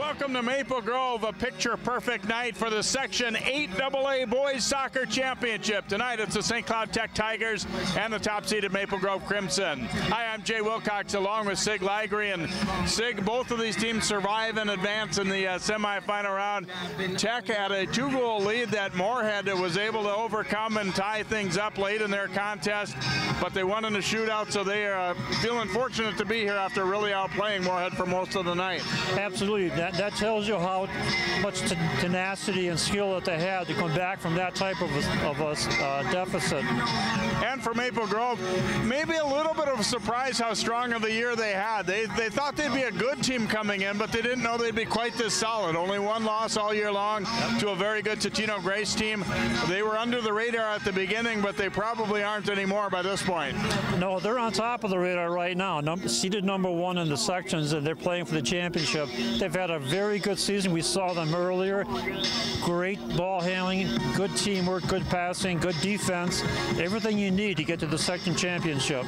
Welcome to Maple Grove, a picture-perfect night for the Section 8 AA Boys Soccer Championship. Tonight it's the St. Cloud Tech Tigers and the top-seeded Maple Grove Crimson. Hi, I'm Jay Wilcox along with Sig Ligry. And Sig, both of these teams survive and advance in the semifinal round. Tech had a 2-goal lead that Moorhead was able to overcome and tie things up late in their contest, but they won in the shootout, so they are feeling fortunate to be here after really outplaying Moorhead for most of the night. Absolutely. That tells you how much tenacity and skill that they had to come back from that type of a deficit. And for Maple Grove, maybe a little bit of a surprise how strong of a year they had. They thought they'd be a good team coming in, but they didn't know they'd be quite this solid. Only one loss all year long to a very good Totino Grace team. They were under the radar at the beginning, but they probably aren't anymore by this point. No, they're on top of the radar right now. Seeded number 1 in the sections, and they're playing for the championship. They've had a very good season. We saw them earlier. Great ball handling, good teamwork, good passing, good defense. Everything you need to get to the section championship.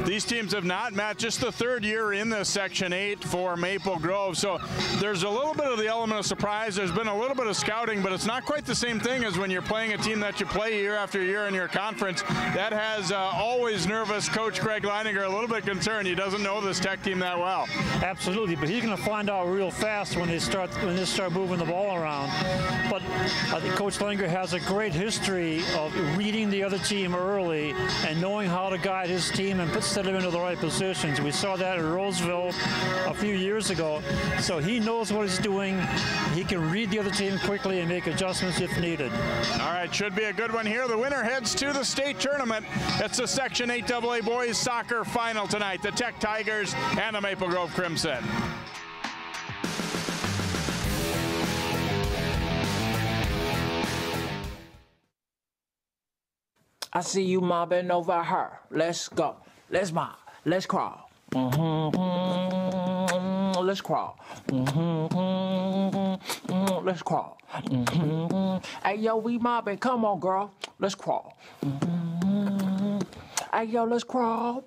These teams have not met, just the third year in the Section 8 for Maple Grove. So there's a little bit of the element of surprise. There's been a little bit of scouting, but it's not quite the same thing as when you're playing a team that you play year after year in your conference. That has always nervous Coach Greg Leininger a little bit concerned. He doesn't know this Tech team that well. Absolutely, but he's going to find out real fast when they start moving the ball around. But I think Coach Leininger has a great history of reading the other team early and knowing how to guide his team and set him into the right positions. We saw that in Roseville a few years ago. So he knows what he's doing. He can read the other team quickly and make adjustments if needed. All right, should be a good one here. The winner heads to the state tournament. It's the Section 8 AA Boys Soccer Final tonight. The Tech Tigers and the Maple Grove Crimson. I see you mobbing over her. Let's go. Let's mob. Let's crawl. Let's crawl. Let's crawl. Hey, yo, we mobbing. Come on, girl. Let's crawl. Hey, yo, let's crawl.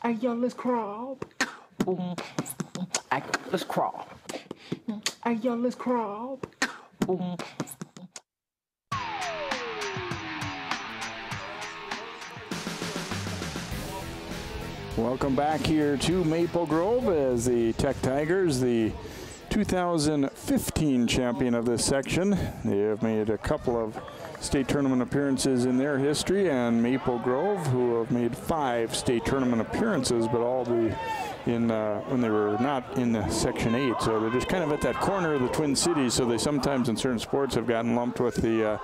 Hey, yo, let's crawl. Hey, let's crawl. Hey, yo, let's crawl. Welcome back here to Maple Grove as the Tech Tigers, the 2015 champion of this section. They have made a couple of state tournament appearances in their history, and Maple Grove, who have made 5 state tournament appearances, but all when they were not in the Section 8. So they're just kind of at that corner of the Twin Cities, so they sometimes in certain sports have gotten lumped with the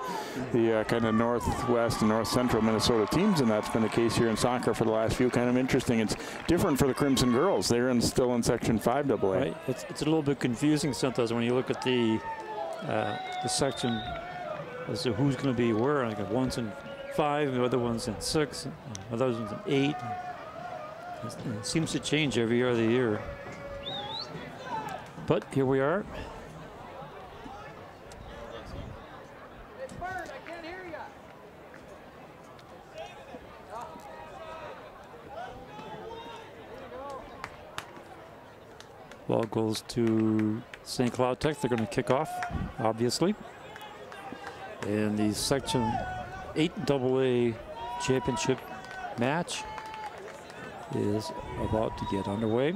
kind of northwest and north central Minnesota teams, and that's been the case here in soccer for the last few. Kind of interesting. It's different for the Crimson girls. They're still in Section 5 AA. Right. It's a little bit confusing sometimes when you look at the section as to who's going to be where. Like one's in 5, the other one's in 6, the other one's in 8. It seems to change every year of the year. But here we are. Ball goes to St. Cloud Tech. They're going to kick off, obviously. And the Section 8 AA championship match is about to get underway.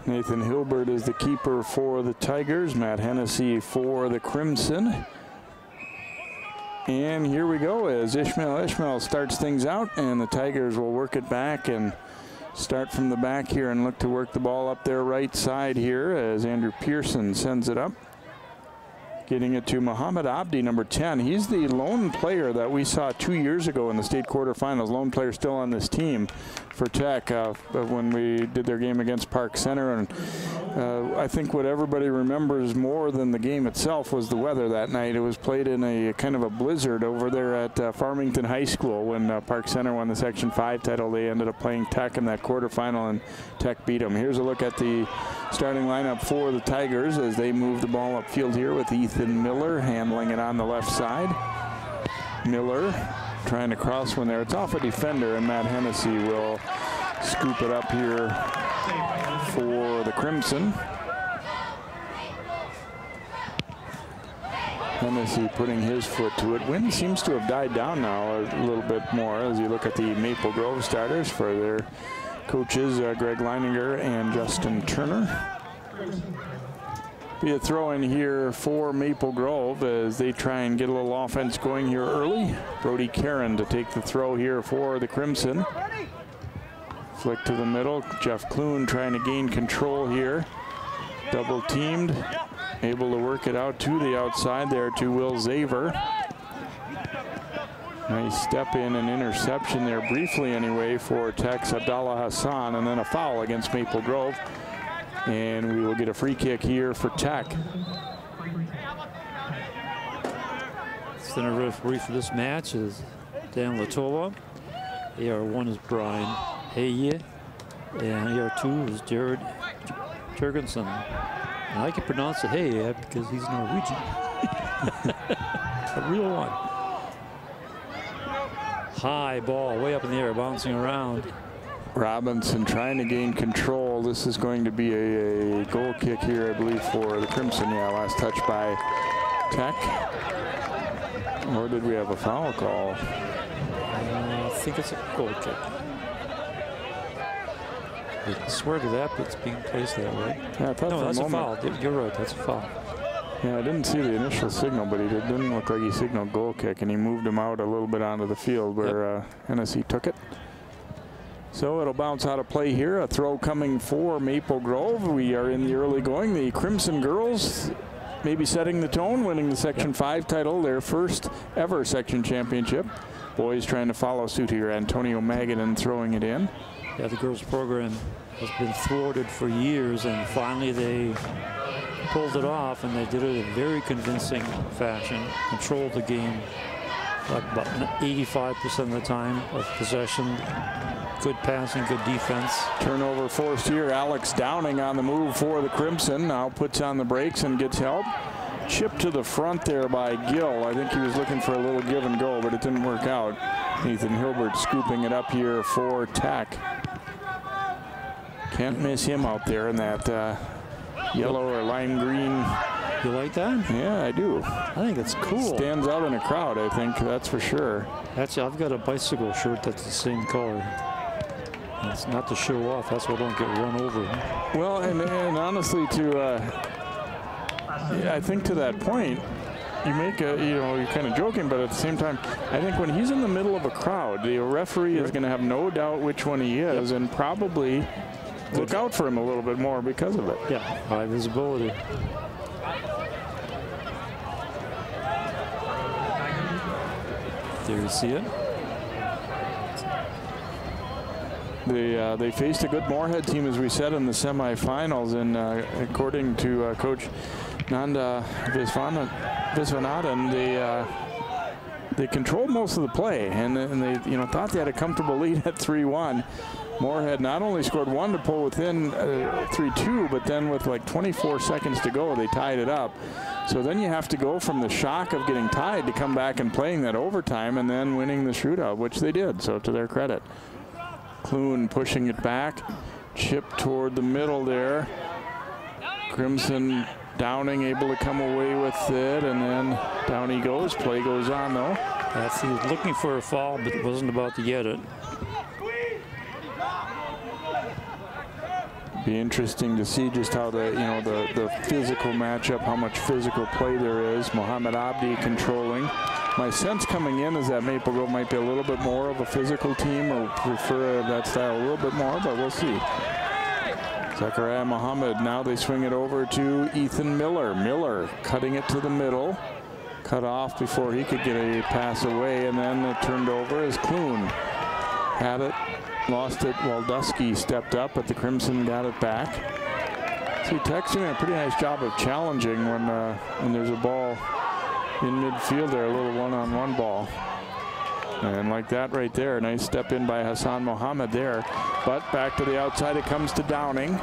Nathan Hilbert is the keeper for the Tigers. Matt Hennessy for the Crimson. And here we go as Ishmael starts things out, and the Tigers will work it back and start from the back here and look to work the ball up their right side here as Andrew Pearson sends it up. Getting it to Muhammad Abdi, number 10. He's the lone player that we saw 2 years ago in the state quarterfinals. Lone player still on this team for Tech when we did their game against Park Center. And I think what everybody remembers more than the game itself was the weather that night. It was played in a kind of a blizzard over there at Farmington High School when Park Center won the Section 5 title. They ended up playing Tech in that quarterfinal, and Tech beat them. Here's a look at the starting lineup for the Tigers as they move the ball upfield here with Ethan Miller handling it on the left side. Miller trying to cross one there. It's off a defender, and Matt Hennessy will scoop it up here for the Crimson. Hennessy putting his foot to it. Wind seems to have died down now a little bit more as you look at the Maple Grove starters for their coaches, Greg Leininger and Justin Turner. Be a throw in here for Maple Grove as they try and get a little offense going here early. Brody Caron to take the throw here for the Crimson. Flick to the middle. Jeff Clune trying to gain control here. Double teamed. Able to work it out to the outside there to Will Zaver. Nice step in and interception there briefly anyway for Tech's Abdallah Hassan, and then a foul against Maple Grove. And we will get a free kick here for Tech. Center referee for this match is Dan Latola. AR1 is Brian Heye, and AR2 is Jared Jurgensen. And I can pronounce it Heye because he's Norwegian. A real one. High ball, way up in the air, bouncing around. Robinson trying to gain control. This is going to be a goal kick here, I believe, for the Crimson. Yeah, last touch by Tech. Or did we have a foul call? I think it's a goal kick. I swear to that, but it's being placed that way. Yeah, I thought no, that's a foul. You're right, that's a foul. Yeah, I didn't see the initial signal, but it didn't look like he signaled goal kick, and he moved him out a little bit onto the field where Hennessy took it. So it'll bounce out of play here. A throw coming for Maple Grove. We are in the early going. The Crimson girls maybe setting the tone, winning the Section 5 title, their first ever section championship. Boys trying to follow suit here. Antonio Magadan throwing it in. Yeah, the girls program has been thwarted for years, and finally they pulled it off, and they did it in very convincing fashion. Controlled the game like about 85% of the time of possession. Good passing, good defense. Turnover forced here. Alex Downing on the move for the Crimson. Now puts on the brakes and gets help. Chip to the front there by Gill. I think he was looking for a little give and go, but it didn't work out. Nathan Hilbert scooping it up here for Tech. Can't miss him out there in that yellow or lime green. You like that? Yeah, I do. I think it's cool. Stands out in a crowd, I think, that's for sure. Actually, I've got a bicycle shirt that's the same color. It's not to show off. That's why I don't get run over. Well, and honestly, I think to that point, you make a, you're kind of joking, but at the same time, I think when he's in the middle of a crowd, the referee is going to have no doubt which one he is, and probably look out for him a little bit more because of it. Yeah, high visibility. There you see it. They faced a good Moorhead team, as we said, in the semifinals, and according to Coach Nanda Viswanathan, they controlled most of the play, and they thought they had a comfortable lead at 3-1. Moorhead not only scored one to pull within 3-2, but then with like 24 seconds to go, they tied it up. So then you have to go from the shock of getting tied to come back and playing that overtime and then winning the shootout, which they did, so to their credit. Clune pushing it back, chip toward the middle there. Crimson Downing able to come away with it, and then down he goes. Play goes on though. He was looking for a foul, but wasn't about to get it. Be interesting to see just how the physical matchup, how much physical play there is. Mohammed Abdi controlling. My sense coming in is that Maple Grove might be a little bit more of a physical team, or prefer that style a little bit more, but we'll see. Zachariah Mohammed, now they swing it over to Ethan Miller. Miller cutting it to the middle. Cut off before he could get a pass away, and then it turned over as Clune had it. Lost it. Waldusky stepped up, but the Crimson got it back. See, Tech's doing a pretty nice job of challenging when there's a ball in midfield there, a little one-on-one ball. And like that right there, nice step in by Hassan Mohammed there. But back to the outside, it comes to Downing.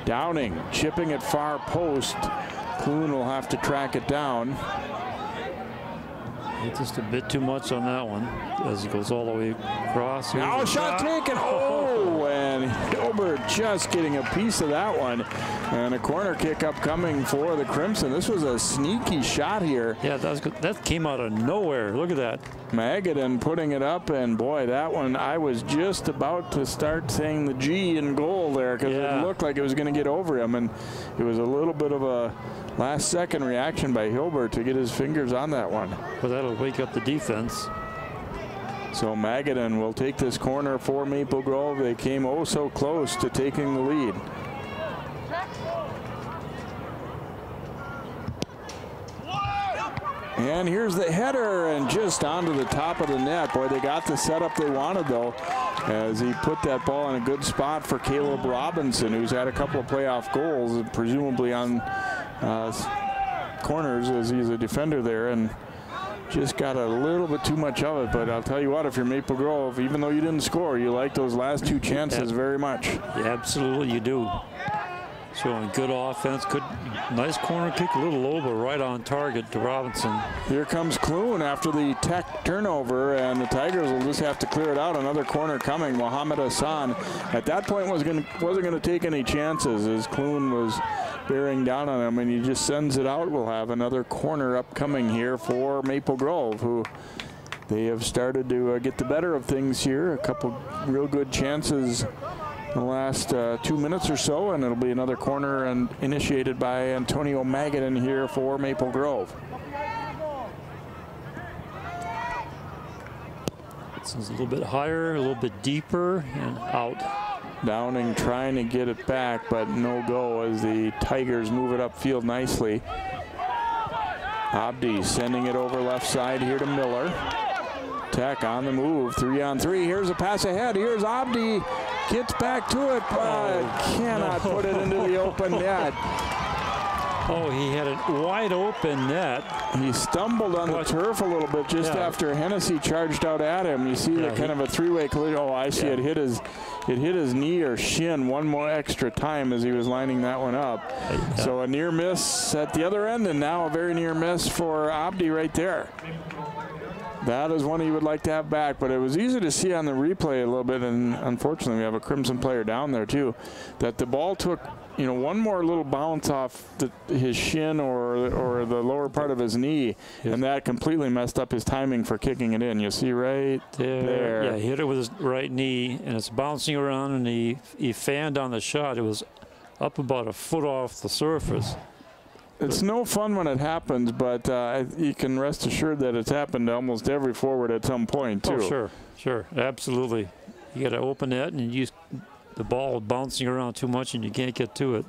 Downing chipping it far post. Clune will have to track it down. Just a bit too much on that one as it goes all the way across. Now a shot taken. Oh, and Hilbert just getting a piece of that one. And a corner kick upcoming for the Crimson. This was a sneaky shot here. Yeah, that was good. That came out of nowhere. Look at that. Magadan putting it up, and boy, that one, I was just about to start saying the G in goal there, because it looked like it was going to get over him, and it was a little bit of a last-second reaction by Hilbert to get his fingers on that one. Well, that'll wake up the defense. So Magadan will take this corner for Maple Grove. They came oh so close to taking the lead. And here's the header, and just onto the top of the net. Boy, they got the setup they wanted, though, as he put that ball in a good spot for Caleb Robinson, who's had a couple of playoff goals, presumably on corners, as he's a defender there, and just got a little bit too much of it. But I'll tell you what, if you're Maple Grove, even though you didn't score, you like those last two chances very much. Yeah, absolutely you do. Showing good offense, good, nice corner kick, a little low, but right on target to Robinson. Here comes Clune after the tech turnover, and the Tigers will just have to clear it out. Another corner coming. Mohammed Hassan at that point wasn't going to take any chances, as Clune was bearing down on him, and he just sends it out. We'll have another corner upcoming here for Maple Grove, who they have started to get the better of things here. A couple real good chances in the last 2 minutes or so, and it'll be another corner and initiated by Antonio Magadan here for Maple Grove. This is a little bit higher, a little bit deeper, and out. Downing trying to get it back, but no go as the Tigers move it upfield nicely. Abdi sending it over left side here to Miller. Tech on the move, 3-on-3. Here's a pass ahead. Here's Abdi. Gets back to it, but cannot put it into the open net. Oh, he had a wide open net. He stumbled on the turf a little bit just after Hennessy charged out at him. You see the kind of a three-way collision. Oh, I see it hit his knee or shin one more extra time as he was lining that one up. So a near miss at the other end, and now a very near miss for Abdi right there. That is one he would like to have back, but it was easy to see on the replay a little bit, and unfortunately we have a Crimson player down there too, that the ball took, you know, one more little bounce off his shin or the lower part of his knee, and that completely messed up his timing for kicking it in. You see right there. Yeah, he hit it with his right knee, and it's bouncing around, and he fanned on the shot. It was up about a foot off the surface. It's no fun when it happens, but you can rest assured that it's happened to almost every forward at some point, too. Oh, sure, absolutely. You got to open it, and the ball bouncing around too much, and you can't get to it.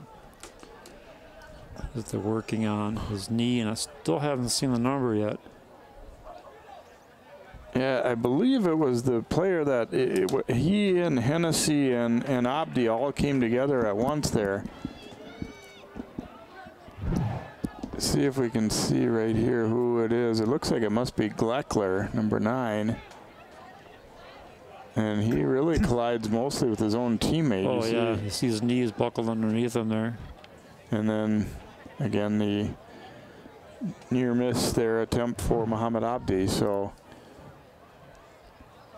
That they're working on his knee, and I still haven't seen the number yet. Yeah, I believe it was the player that he and Hennessy and Abdi all came together at once there. See if we can see right here who it is. It looks like it must be Gleckler, number 9. And he really collides mostly with his own teammate. Oh, yeah. You see his knees buckled underneath him there. And then, again, the near miss there attempt for Muhammad Abdi. So,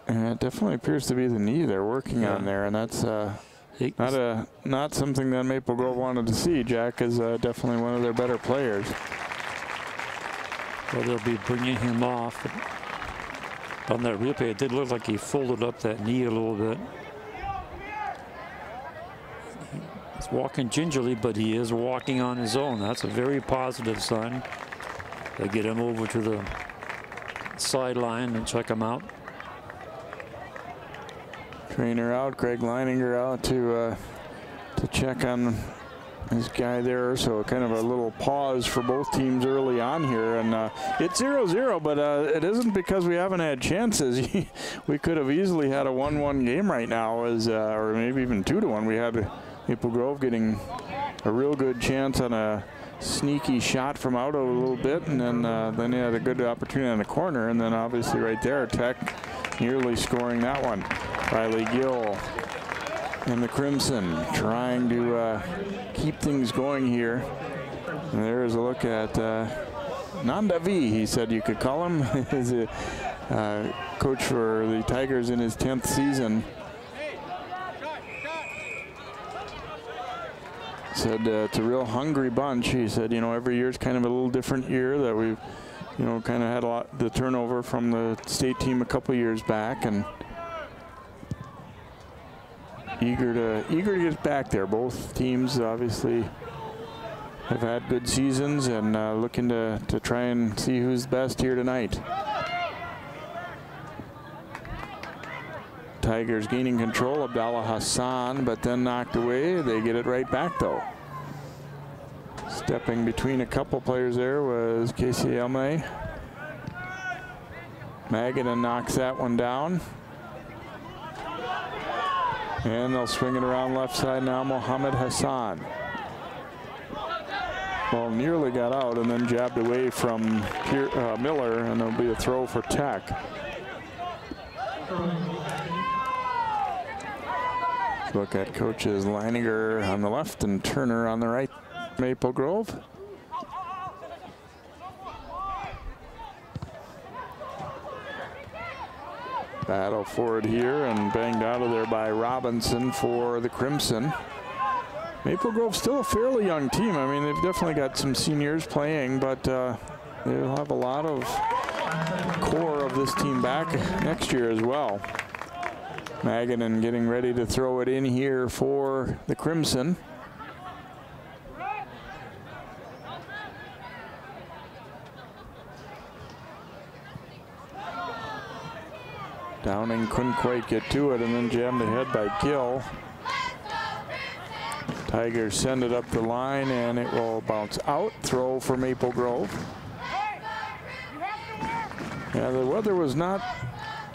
and it definitely appears to be the knee they're working on there. And that's not something that Maple Grove wanted to see. Jack is definitely one of their better players. Well, they'll be bringing him off. On that replay, it did look like he folded up that knee a little bit. He's walking gingerly, but he is walking on his own. That's a very positive sign. They get him over to the sideline and check him out. Trainer out, Greg Leininger out to check on his guy there. So kind of a little pause for both teams early on here, and it's 0-0, but it isn't because we haven't had chances. We could have easily had a 1-1 game right now, or maybe even 2-1. We had Maple Grove getting a real good chance on a sneaky shot from out a little bit, and then he had a good opportunity on the corner, and then obviously right there, Tech nearly scoring that one. Riley Gill and the Crimson trying to keep things going here. And there's a look at Nanda V, he said you could call him. He's a coach for the Tigers in his 10th season. Said it's a real hungry bunch. He said, you know, every year's kind of a little different year, that we've, you know, kind of had a lot the turnover from the state team a couple years back, and eager to get back there. Both teams obviously have had good seasons, and looking to try and see who's best here tonight. Tigers gaining control. Abdallah Hassan, but then knocked away. They get it right back though. Stepping between a couple players there was Casey Elme. Magadan knocks that one down. And they'll swing it around left side now. Mohammed Hassan. Ball nearly got out and then jabbed away from Miller, and there'll be a throw for Tech. Look at coaches Leininger on the left and Turner on the right. Maple Grove. Battle forward here and banged out of there by Robinson for the Crimson. Maple Grove still a fairly young team. I mean, they've definitely got some seniors playing, but they'll have a lot of core of this team back next year as well. Magadan getting ready to throw it in here for the Crimson. Downing couldn't quite get to it and then jammed ahead by Gill. Tigers send it up the line and it will bounce out. Throw for Maple Grove. Yeah, the weather was not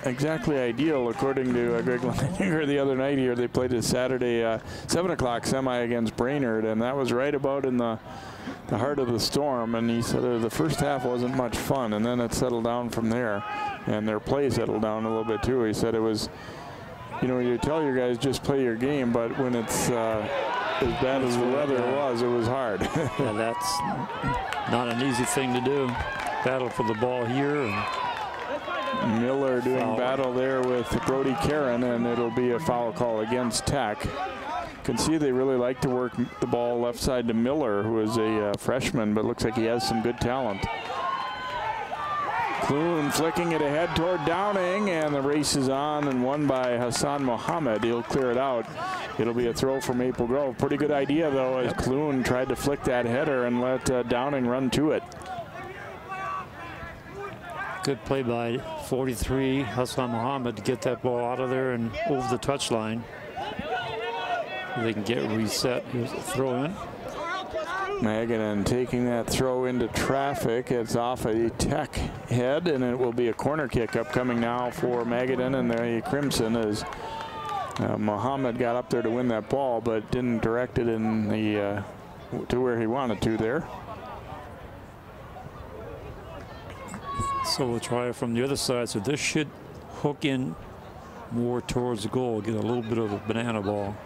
exactly ideal, according to Greg Leininger the other night here. They played a Saturday 7 o'clock semi against Brainerd, and that was right about in the heart of the storm. And he said the first half wasn't much fun, and then it settled down from there. And their play settled down a little bit too. He said it was, you know, you tell your guys just play your game, but when it's as bad as the weather was hard. Yeah, that's not an easy thing to do. Battle for the ball here. Miller doing foul. Battle there with Brody Karen, and it'll be a foul call against Tech. You can see they really like to work the ball left side to Miller, who is a freshman, but looks like he has some good talent. Clune flicking it ahead toward Downing, and the race is on and won by Hassan Mohammed. He'll clear it out. It'll be a throw for Maple Grove. Pretty good idea, though, as Clune tried to flick that header and let Downing run to it. Good play by 43 Hassan Mohammed to get that ball out of there and over the touchline. They can get reset. Here's a throw in. Magadan taking that throw into traffic. It's off a Tech head, and it will be a corner kick upcoming now for Magadan and the Crimson, as Mohammed got up there to win that ball, but didn't direct it in the to where he wanted to there. So we'll try it from the other side. So this should hook in more towards the goal, get a little bit of a banana ball.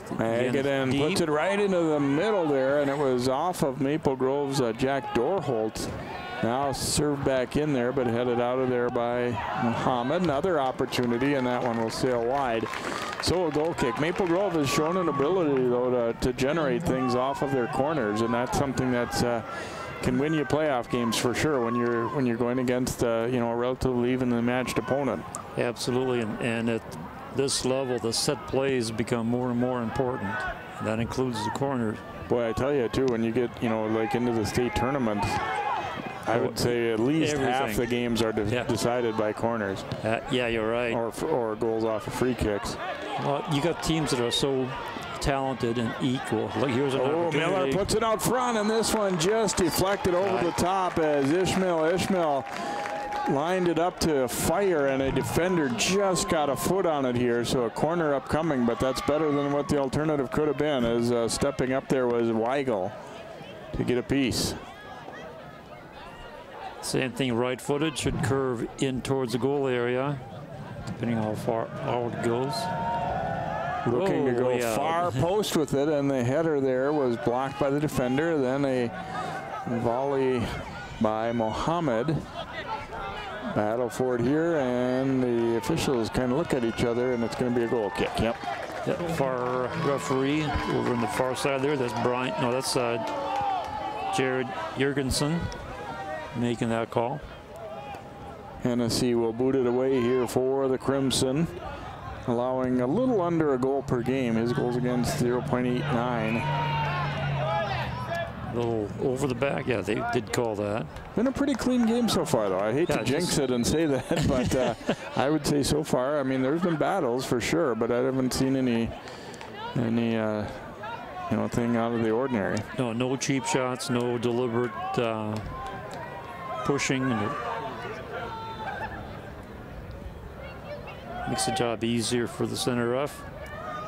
Magadan puts it right into the middle there, and it was off of Maple Grove's Jack Dorholt. Now served back in there, but headed out of there by Mohammed. Another opportunity, and that one will sail wide. So a goal kick. Maple Grove has shown an ability, though, to generate things off of their corners, and that's something that's can win you playoff games for sure when you're going against you know, a relatively evenly matched opponent. Absolutely, and at this level, the set plays become more and more important. That includes the corners. Boy, I tell you too, when you get, you know, like into the state tournament, I would say at least half the games are decided by corners. Yeah, you're right. Or goals off of free kicks. Well, you got teams that are so talented and equal. Look, here's an opportunity. Miller puts it out front, and this one just deflected over the top as Ishmael lined it up to fire, and a defender just got a foot on it here. So a corner upcoming, but that's better than what the alternative could have been, as stepping up there was Weigel to get a piece. Same thing, right-footed, should curve in towards the goal area, depending how far out it goes. Looking to go far post with it, and the header there was blocked by the defender. Then a volley by Mohammed. Battle for it here, and the officials kind of look at each other, and it's going to be a goal kick. Yep. Far referee over on the far side there. That's Brian. No, that's Jared Jurgensen making that call. Hennessy will boot it away here for the Crimson, allowing a little under a goal per game. His goals against 0.89. A little over the back. Yeah, they did call that. Been a pretty clean game so far, though. I hate to jinx it and say that, but I would say so far. I mean, there's been battles for sure, but I haven't seen any thing out of the ordinary. No cheap shots, no deliberate pushing. Makes the job easier for the center ref.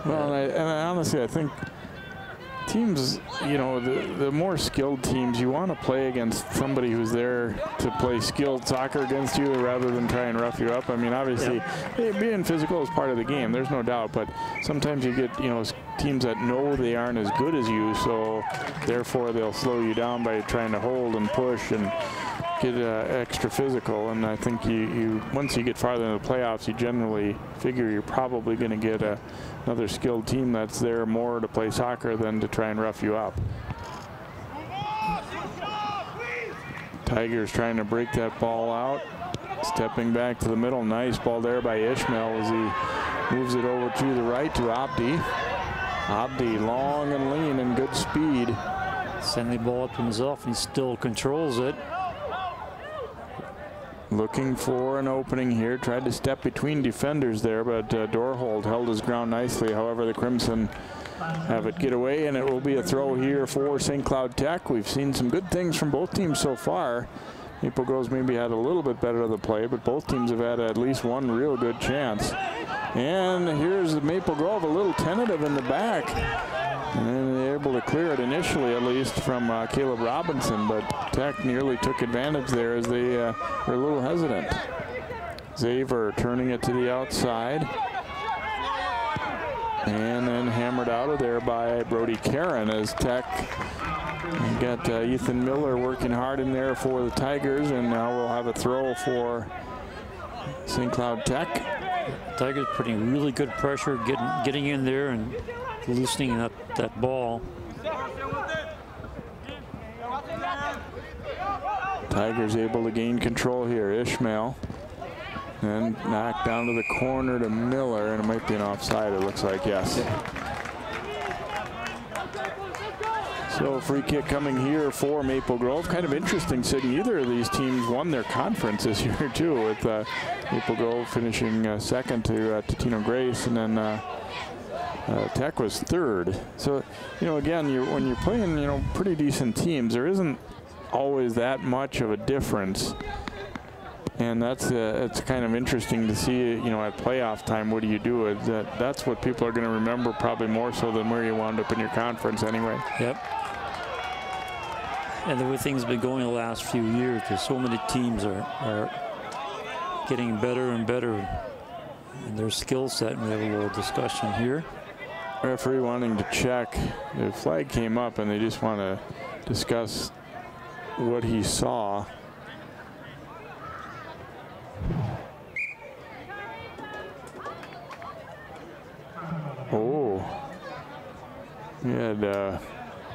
Well, and I honestly, I think teams, the more skilled teams, you want to play against somebody who's there to play skilled soccer against you rather than try and rough you up. I mean, obviously, being physical is part of the game. There's no doubt. But sometimes you get, teams that know they aren't as good as you, so therefore they'll slow you down by trying to hold and push and get extra physical. And I think you once you get farther into the playoffs, you generally figure you're probably going to get another skilled team that's there more to play soccer than to try and rough you up. Tigers trying to break that ball out, stepping back to the middle. Nice ball there by Ishmael as he moves it over to the right to Abdi. Abdi long and lean and good speed. Sending the ball up himself, and he still controls it. Looking for an opening here. Tried to step between defenders there, but Dorhold held his ground nicely. However, the Crimson have it get away, and it will be a throw here for St. Cloud Tech. We've seen some good things from both teams so far. Maple Grove's maybe had a little bit better of the play, but both teams have had at least one real good chance. And here's Maple Grove, a little tentative in the back. And they're able to clear it initially, at least, from Caleb Robinson, but Tech nearly took advantage there as they were a little hesitant. Xaver turning it to the outside. And then hammered out of there by Brody Karen as Tech got Ethan Miller working hard in there for the Tigers, and now we'll have a throw for St. Cloud Tech. Tigers putting really good pressure, getting in there and loosening up that ball. Tigers able to gain control here. Ishmael. And knocked down to the corner to Miller, and it might be an offside, it looks like, yes. So free kick coming here for Maple Grove. Kind of interesting sitting. Either of these teams won their conference this year too, with Maple Grove finishing second to Totino Grace, and then Tech was third. So, again, when you're playing, pretty decent teams, there isn't always that much of a difference. And that's it's kind of interesting to see, at playoff time, what do you do? That's what people are going to remember probably more so than where you wound up in your conference anyway. Yep. And the way things have been going the last few years, there's so many teams are getting better and better in their skill set, and we have a little discussion here. Referee wanting to check. The flag came up, and they just want to discuss what he saw. Oh, he had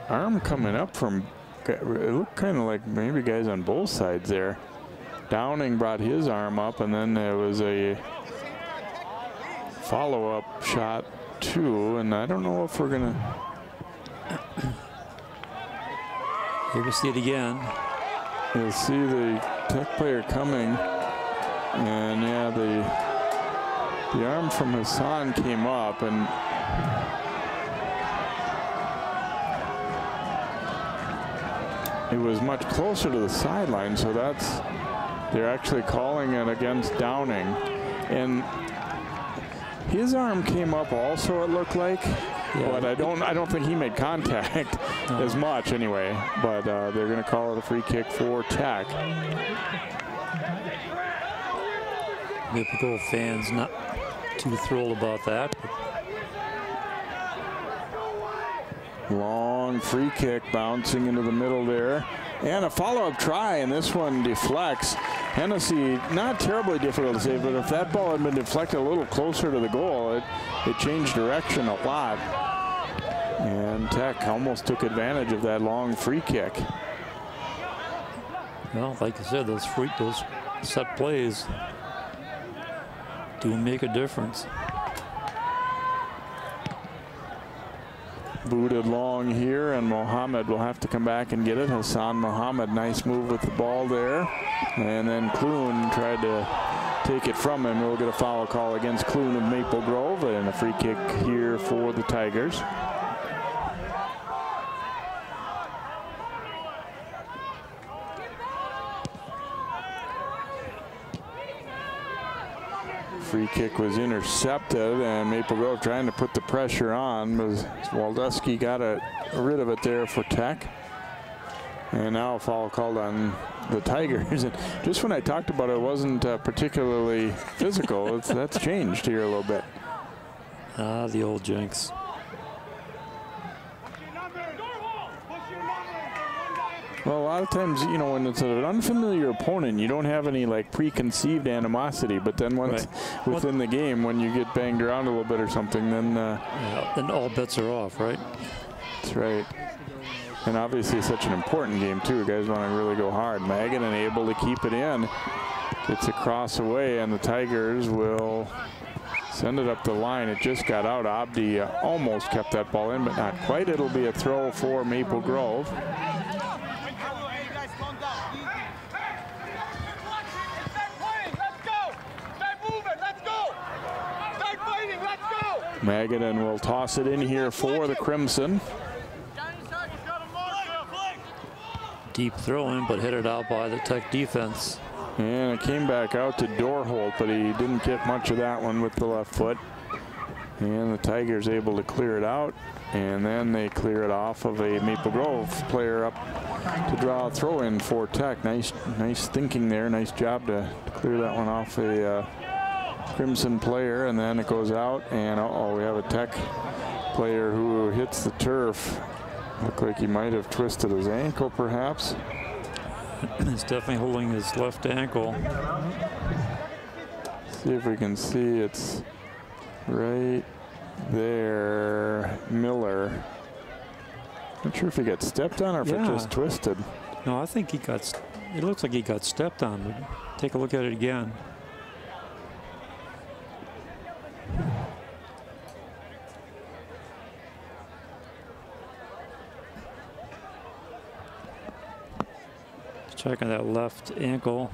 arm coming up from, it looked kind of like maybe guys on both sides there. Downing brought his arm up, and then there was a follow-up shot too, and I don't know if we're gonna. Here we see it again. You'll see the Tech player coming, and yeah, the arm from Hassan came up, and it was much closer to the sideline, so they're actually calling it against Downing. And his arm came up also, it looked like, but I don't think he made contact as much anyway, but they're going to call it a free kick for Tech. Maple Grove fans not too thrilled about that. Long free kick bouncing into the middle there, and a follow-up try, and this one deflects. Hennessy, not terribly difficult to save, but if that ball had been deflected a little closer to the goal, it changed direction a lot. And Tech almost took advantage of that long free kick. Well, like I said, those set plays do make a difference. Booted long here, and Mohammed will have to come back and get it. Hassan Mohammed, nice move with the ball there. And then Clune tried to take it from him. We'll get a foul call against Clune of Maple Grove, and a free kick here for the Tigers. Free kick was intercepted, and Maple Grove trying to put the pressure on, but Waldusky got rid of it there for Tech. And now a foul called on the Tigers. And just when I talked about it, wasn't particularly physical. That's changed here a little bit. The old jinx. Well, a lot of times, you know, when it's an unfamiliar opponent, you don't have any like preconceived animosity. But then once within the game, when you get banged around a little bit or something, then then all bets are off, right? That's right. And obviously, such an important game too. You guys want to really go hard. Magadan able to keep it in, gets across away, and the Tigers will send it up the line. It just got out. Abdi almost kept that ball in, but not quite. It'll be a throw for Maple Grove. Magadan will toss it in here for the Crimson. Deep throw in, but hit it out by the Tech defense. And it came back out to Dorholt, but he didn't get much of that one with the left foot. And the Tigers able to clear it out, and then they clear it off of a Maple Grove player up to draw a throw in for Tech. Nice thinking there. Nice job to clear that one off a Crimson player, and then it goes out, and we have a Tech player who hits the turf. Looked like he might have twisted his ankle, perhaps. He's definitely holding his left ankle. See if we can see. It's right there. Miller. Not sure if he got stepped on or if it just twisted. No, I think it looks like he got stepped on. Take a look at it again. Checking that left ankle.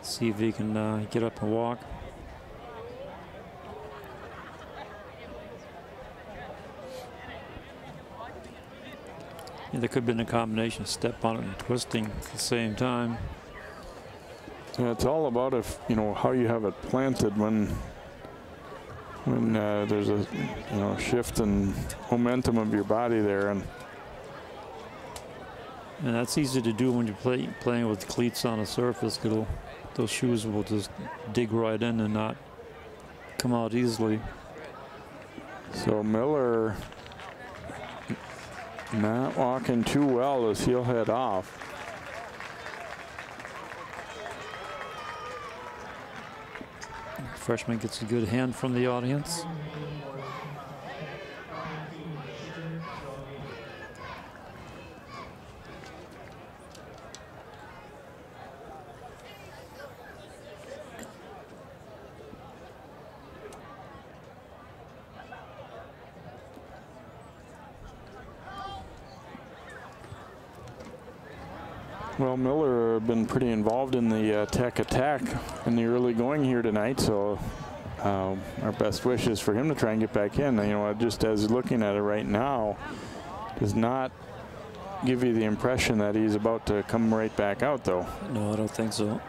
See if he can get up and walk. Yeah, there could have been a combination of step on it and twisting at the same time. Yeah, it's all about how you have it planted when there's a shift in momentum of your body there, and that's easy to do when you're playing with cleats on a surface. Those shoes will just dig right in and not come out easily. So Miller not walking too well as he'll head off. Freshman gets a good hand from the audience. Well, Miller been pretty involved in the Tech attack in the early going here tonight, so our best wishes for him to try and get back in. Just as looking at it right now, does not give you the impression that he's about to come right back out, though. No, I don't think so.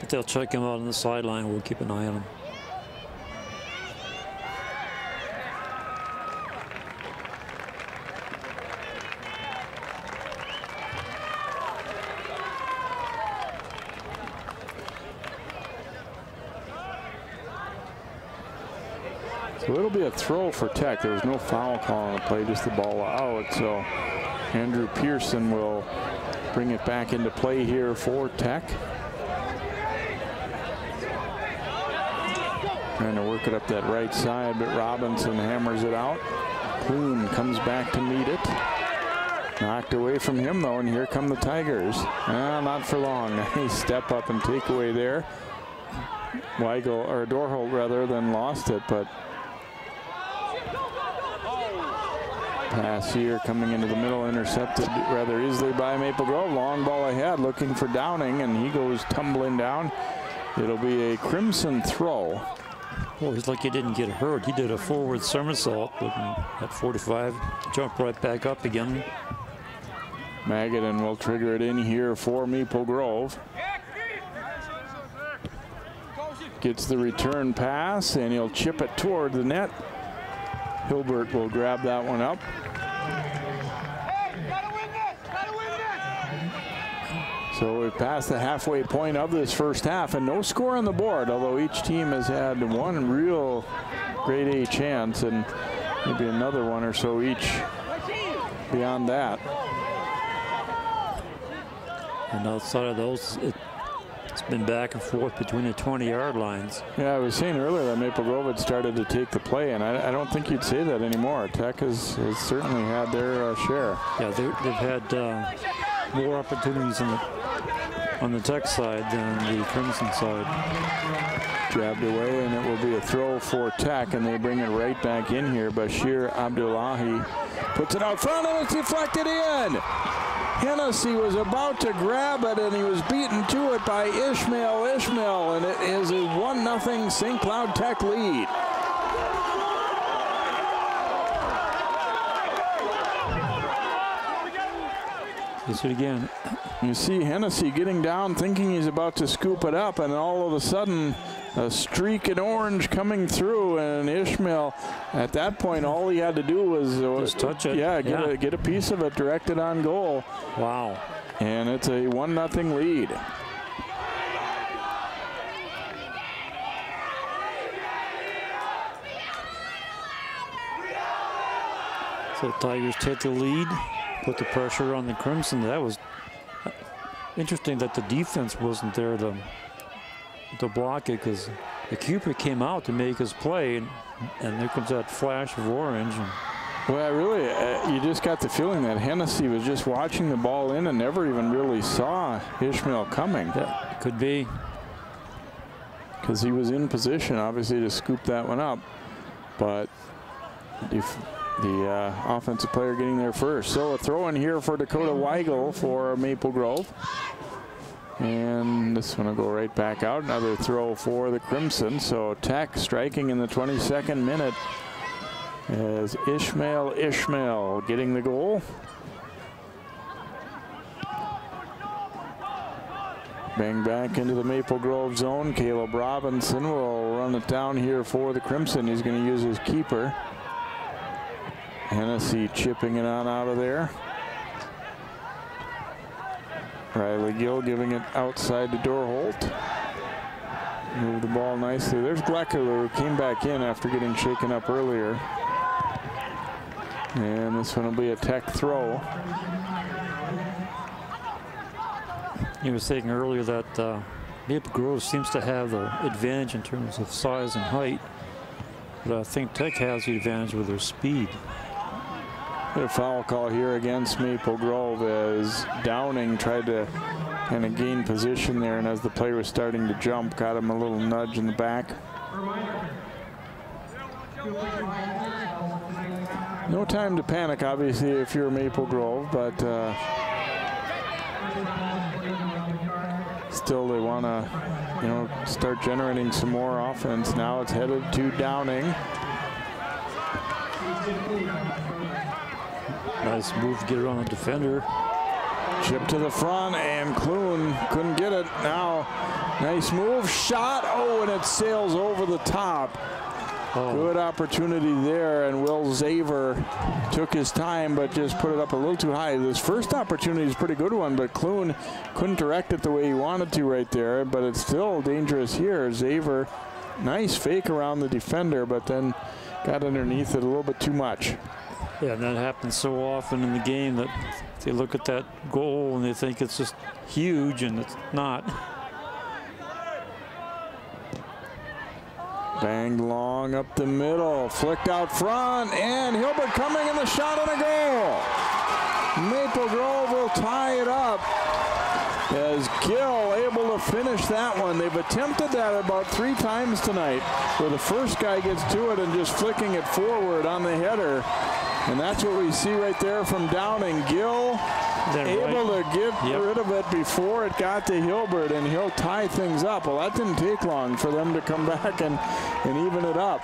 But they'll check him out on the sideline. We'll keep an eye on him. So it'll be a throw for Tech. There was no foul call on the play, just the ball out. So Andrew Pearson will bring it back into play here for Tech. Trying to work it up that right side, but Robinson hammers it out. Clune comes back to meet it. Knocked away from him though, and here come the Tigers. Not for long. Nice step up and take away there. Weigel, or Dorholt rather, then lost it, but pass here coming into the middle, intercepted rather easily by Maple Grove. Long ball ahead, looking for Downing, and he goes tumbling down. It'll be a Crimson throw. Well, he's like he didn't get hurt. He did a forward somersault, but at 45, jumped right back up again. Magadan will trigger it in here for Maple Grove. Gets the return pass, and he'll chip it toward the net. Hilbert will grab that one up. So we've passed the halfway point of this first half, and no score on the board, although each team has had one real grade A chance and maybe another one or so each beyond that. And outside of those, it's been back and forth between the 20-yard lines. Yeah, I was saying earlier that Maple Grove had started to take the play, and I don't think you'd say that anymore. Tech has certainly had their share. Yeah, they've had more opportunities on the Tech side than the Crimson side. Jabbed away, and it will be a throw for Tech, and they bring it right back in here. Bashir Abdullahi puts it out front, and it's deflected in. Hennessy was about to grab it, and he was beaten to it by Ishmael, and it is a 1-0 St. Cloud Tech lead. Let's do it again. You see Hennessy getting down, thinking he's about to scoop it up, and all of a sudden a streak in orange coming through, and Ishmael, at that point, all he had to do was just touch it. Yeah, get a piece of it directed on goal. Wow. And it's a 1-0 lead. So the Tigers take the lead, put the pressure on the Crimson. That was interesting that the defense wasn't there to block it, because the keeper came out to make his play, and there comes that flash of orange. Well, really, you just got the feeling that Hennessy was just watching the ball in and never even really saw Ishmael coming. Yeah, could be. Because he was in position, obviously, to scoop that one up. But the offensive player getting there first. So a throw in here for Dakota Weigel for Maple Grove. And this one will go right back out. Another throw for the Crimson. So Tech striking in the 22nd minute as Ishmael getting the goal. Bang back into the Maple Grove zone. Caleb Robinson will run it down here for the Crimson. He's going to use his keeper. Hennessy chipping it on out of there. Riley Gill giving it outside to Dorholt. Move the ball nicely. There's Glecker, who came back in after getting shaken up earlier. And this one will be a Tech throw. You were saying earlier that Maple Grove seems to have the advantage in terms of size and height, but I think Tech has the advantage with their speed. A foul call here against Maple Grove as Downing tried to kind of gain position there, and as the player was starting to jump, got him a little nudge in the back. No time to panic, obviously, if you're Maple Grove, but still they want to, start generating some more offense. Now it's headed to Downing. Nice move to get it on the defender. Chip to the front, and Clune couldn't get it. Now, nice move, shot. Oh, and it sails over the top. Oh. Good opportunity there, and Will Zaver took his time, but just put it up a little too high. This first opportunity is a pretty good one, but Clune couldn't direct it the way he wanted to right there, but it's still dangerous here. Zaver, nice fake around the defender, but then got underneath it a little bit too much. Yeah, and that happens so often in the game that they look at that goal and they think it's just huge, and it's not. Banged long up the middle, flicked out front, and Hilbert coming in the shot and a goal. Maple Grove will tie it up as Gill able to finish that one. They've attempted that about 3 times tonight, where the first guy gets to it and just flicking it forward on the header. And that's what we see right there from Downing. Gill able to get rid of it before it got to Hilbert, and he'll tie things up. Well, that didn't take long for them to come back and even it up.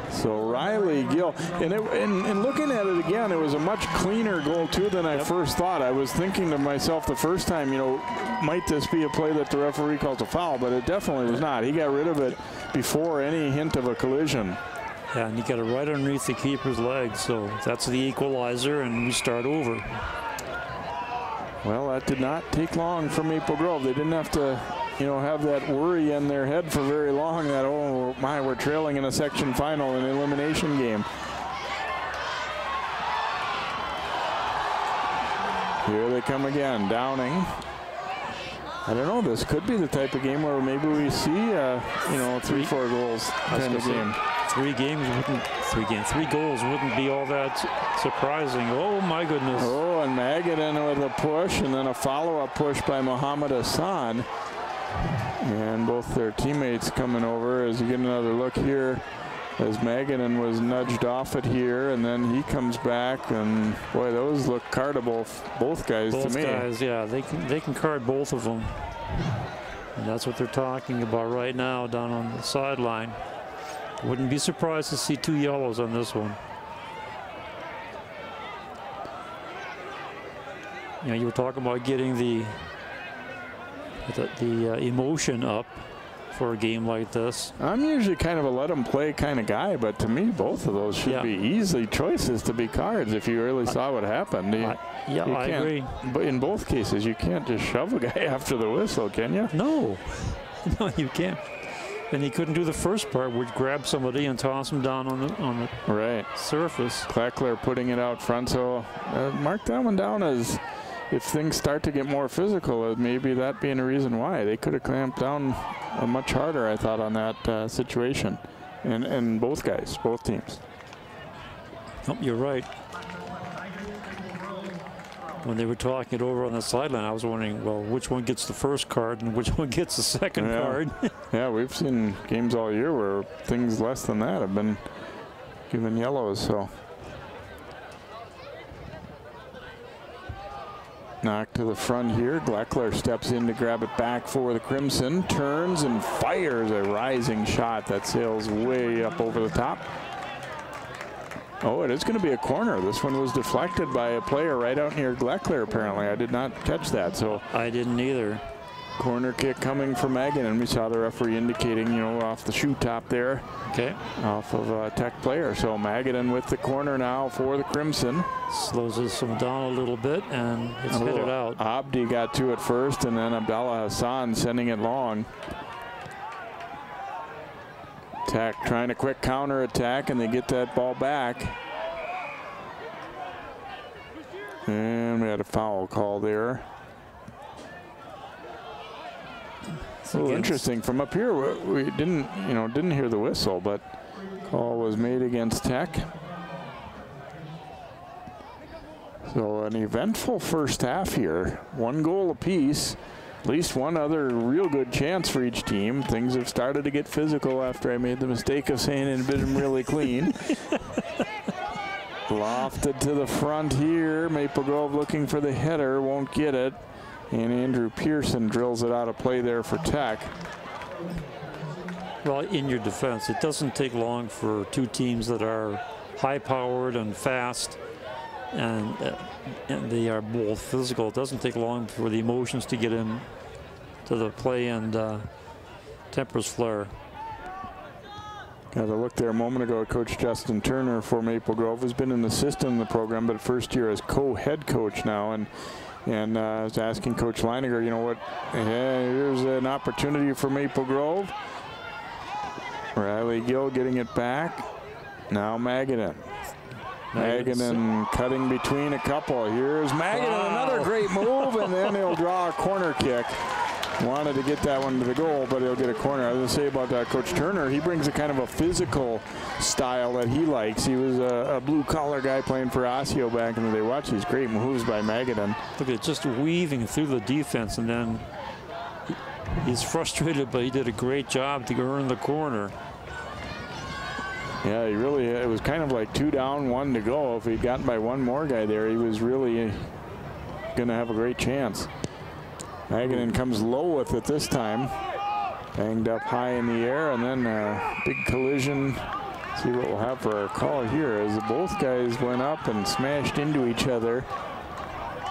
So Riley Gill, and looking at it again, it was a much cleaner goal too than I first thought. I was thinking to myself the first time, you know, might this be a play that the referee calls a foul? But it definitely was not. He got rid of it before any hint of a collision. Yeah, and he got it right underneath the keeper's leg, so that's the equalizer, and we start over. Well, that did not take long for Maple Grove. They didn't have to, you know, have that worry in their head for very long that, oh my, we're trailing in a section final in an elimination game. Here they come again, Downing. I don't know, this could be the type of game where maybe we see, you know, 3-4 goals kind of game. 3 goals wouldn't be all that surprising. Oh my goodness. Oh, and Magadan with a push, and then a follow-up push by Mohammed Hassan. And both their teammates coming over as you get another look here as Magadan was nudged off it here, and then he comes back, and boy, those look cardable, both guys to me. Both guys, yeah, they can card both of them. And that's what they're talking about right now down on the sideline. Wouldn't be surprised to see 2 yellows on this one. You know, you were talking about getting the emotion up for a game like this. I'm usually kind of a let them play kind of guy, but to me, both of those should be easy choices to be cards if you really saw what happened. I agree. But in both cases, you can't just shove a guy after the whistle, can you? No, no, you can't. And he couldn't do the first part, would grab somebody and toss him down on the surface. Kleckler putting it out front, so mark that one down as if things start to get more physical, maybe that being a reason why. They could have clamped down much harder, I thought, on that situation. And both guys, both teams. Oh, you're right. When they were talking it over on the sideline, I was wondering, well, which one gets the first card and which one gets the second card? Yeah, we've seen games all year where things less than that have been given yellows, so. Knock to the front here. Gleckler steps in to grab it back for the Crimson. Turns and fires a rising shot that sails way up over the top. Oh, it is going to be a corner. This one was deflected by a player right out near Gleckler, apparently. I did not catch that. So I didn't either. Corner kick coming from Megan, and we saw the referee indicating, you know, off the shoe top there. Okay. Off of a Tech player. So Magadan with the corner now for the Crimson. Slows us down a little bit, and it's headed out. Abdi got to it first, and then Abdallah Hassan sending it long. Tech trying a quick counter attack, and they get that ball back. And we had a foul call there. A little interesting from up here. We didn't hear the whistle, but call was made against Tech. So an eventful first half here. 1 goal apiece. At least one other real good chance for each team. Things have started to get physical after I made the mistake of saying it had been really clean. Lofted to the front here. Maple Grove looking for the header, won't get it. And Andrew Pearson drills it out of play there for Tech. Well, in your defense, it doesn't take long for 2 teams that are high-powered and fast, and they are both physical. It doesn't take long for the emotions to get in to the play, and tempers flare. Got a look there a moment ago at Coach Justin Turner for Maple Grove, who's been an assistant in the program, but first year as co-head coach now. And I was asking Coach Leininger, you know what, here's an opportunity for Maple Grove. Riley Gill getting it back. Now Magadan. Magadan cutting between a couple. Here's Magadan, another great move, and then he'll draw a corner kick. Wanted to get that one to the goal, but he'll get a corner. I was going to say about that, Coach Turner, he brings a kind of a physical style that he likes. He was a blue-collar guy playing for Osseo back in the day. Watch these great moves by Magadan. Look at it, just weaving through the defense, and then he's frustrated, but he did a great job to earn the corner. Yeah, he really, it was kind of like 2 down, 1 to go. If he'd gotten by one more guy there, he was really going to have a great chance. Magadan comes low with it this time. Banged up high in the air, and then a big collision. See what we'll have for our call here as both guys went up and smashed into each other.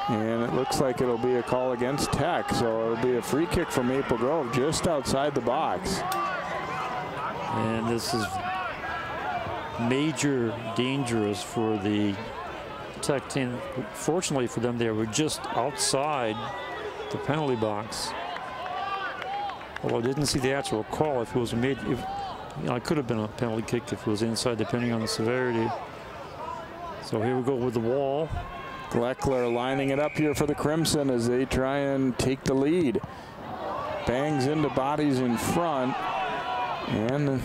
And it looks like it'll be a call against Tech, so it'll be a free kick for Maple Grove just outside the box. And this is major dangerous for the Tech team. Fortunately for them, they were just outside the penalty box. Although I didn't see the actual call. If it was made, it could have been a penalty kick if it was inside, depending on the severity. So here we go with the wall. Gleckler lining it up here for the Crimson as they try and take the lead. Bangs into bodies in front and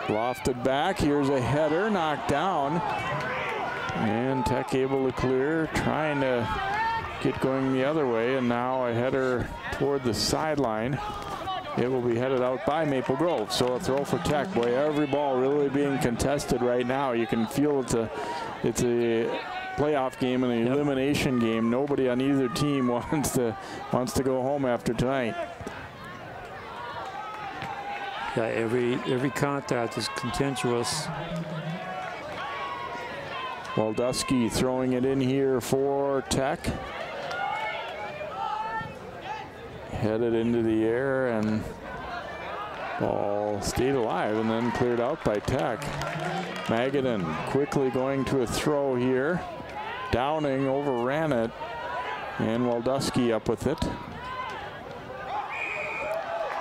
lofted back. Here's a header knocked down, and Tech able to clear, trying to get going the other way, and now a header toward the sideline. It will be headed out by Maple Grove, so a throw for Tech. Boy, every ball really being contested right now. You can feel it's a playoff game and an elimination game. Nobody on either team wants to go home after tonight. Yeah, every contact is contentious. Waldusky throwing it in here for Tech. Headed into the air, and ball stayed alive and then cleared out by Tech. Magadan quickly going to a throw here. Downing overran it, and Waldusky up with it.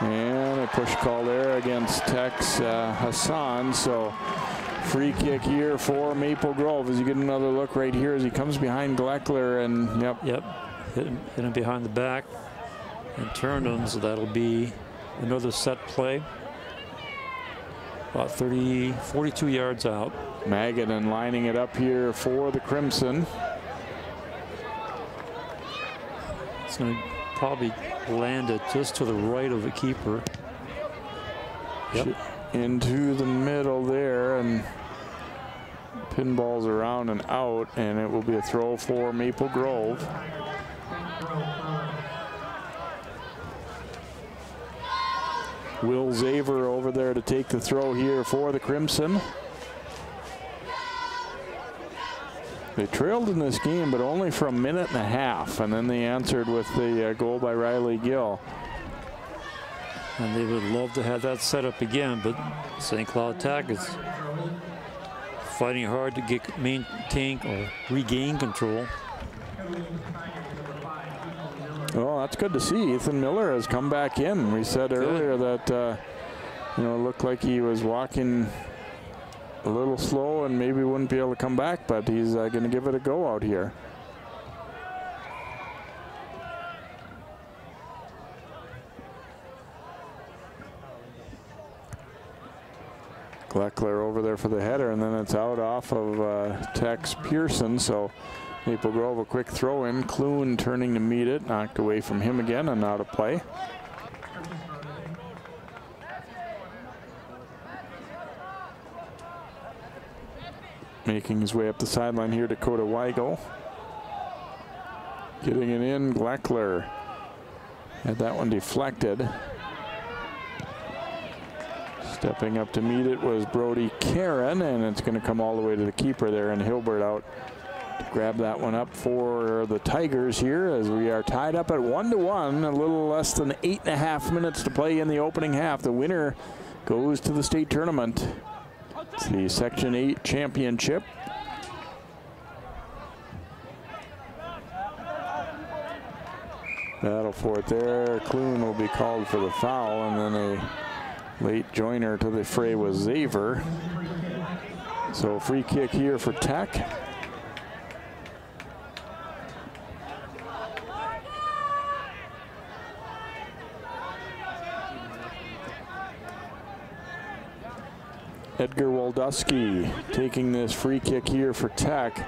And a push call there against Tech's Hassan. So free kick here for Maple Grove as you get another look right here as he comes behind Gleckler, and hit him behind the back and turned him, so that'll be another set play. About 42 yards out. Magadan lining it up here for the Crimson. It's going to probably land it just to the right of the keeper. Into the middle there, and pinballs around and out, and it will be a throw for Maple Grove. Will Zaver over there to take the throw here for the Crimson. They trailed in this game, but only for a minute and a half, and then they answered with the goal by Riley Gill. And they would love to have that set up again, but St. Cloud Tech is fighting hard to maintain or regain control. Well, that's good to see. Ethan Miller has come back in. We said earlier that it looked like he was walking a little slow and maybe wouldn't be able to come back, but he's going to give it a go out here. Gleckler over there for the header, and then it's out off of Tech's Pearson, so Maple Grove a quick throw in. Clune turning to meet it, knocked away from him again and out of play. Making his way up the sideline here, Dakota Weigel. Getting it in, Gleckler had that one deflected. Stepping up to meet it was Brody Karen, and it's going to come all the way to the keeper there, and Hilbert out to grab that one up for the Tigers here as we are tied up at 1-1, a little less than 8.5 minutes to play in the opening half. The winner goes to the state tournament. It's the Section 8 championship. Battle for it there. Clune will be called for the foul, and then a late joiner to the fray was Zaver. So free kick here for Tech. Edgar Waldusky taking this free kick here for Tech.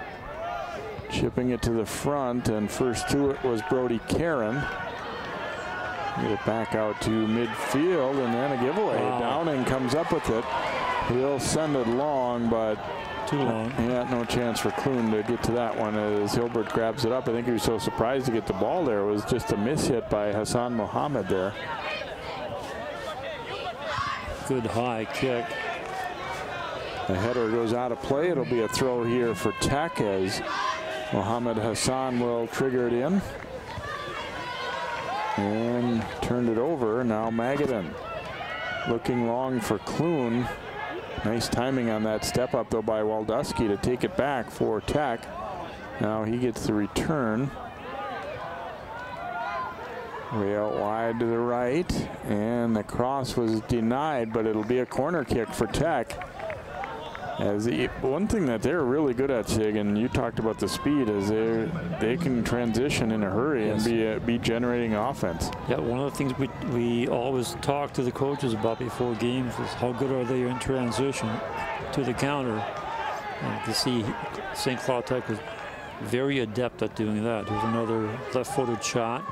Chipping it to the front, and first to it was Brody Caron. Get it back out to midfield, and then a giveaway. Wow. Downing comes up with it. He'll send it long, but too long. Yeah, no chance for Clune to get to that one as Hilbert grabs it up. I think he was so surprised to get the ball there. It was just a miss hit by Hassan Mohammed there. Good high kick. The header goes out of play. It'll be a throw here for Tech as Mohammed Hassan will trigger it in. And turned it over. Now Magadan looking long for Clune. Nice timing on that step up though by Waldusky to take it back for Tech. Now he gets the return. Way out wide to the right. And the cross was denied, but it'll be a corner kick for Tech. As one thing that they're really good at, Sig, and you talked about the speed, is they can transition in a hurry. Yes. And be generating offense. Yeah, one of the things we always talk to the coaches about before games is how good are they in transition to the counter. And to see St. Cloud Tech is very adept at doing that. There's another left-footed shot.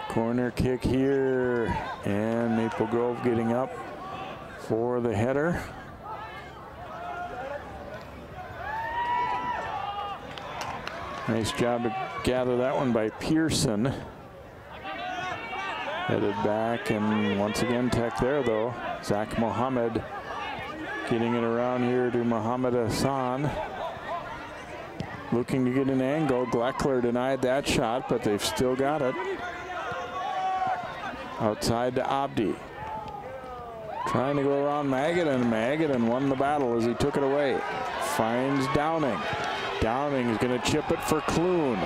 Corner kick here, and Maple Grove getting up for the header. Nice job to gather that one by Pearson. Headed back, and once again Tech there though. Zach Mohammed getting it around here to Mohammed Hassan. Looking to get an angle. Gleckler denied that shot, but they've still got it. Outside to Abdi. Trying to go around Magadan. Magadan won the battle as he took it away. Finds Downing. Downing is going to chip it for Clune.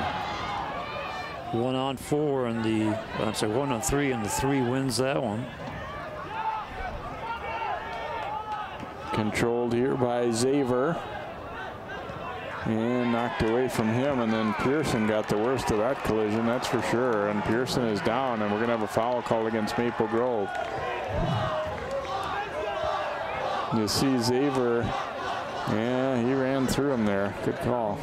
1-on-4 and the, I'm sorry, 1-on-3, and the 3 wins that one. Controlled here by Xaver. And knocked away from him, and then Pearson got the worst of that collision, that's for sure. And Pearson is down, and we're going to have a foul call against Maple Grove. You see Xaver. Yeah, he ran through him there. Good call.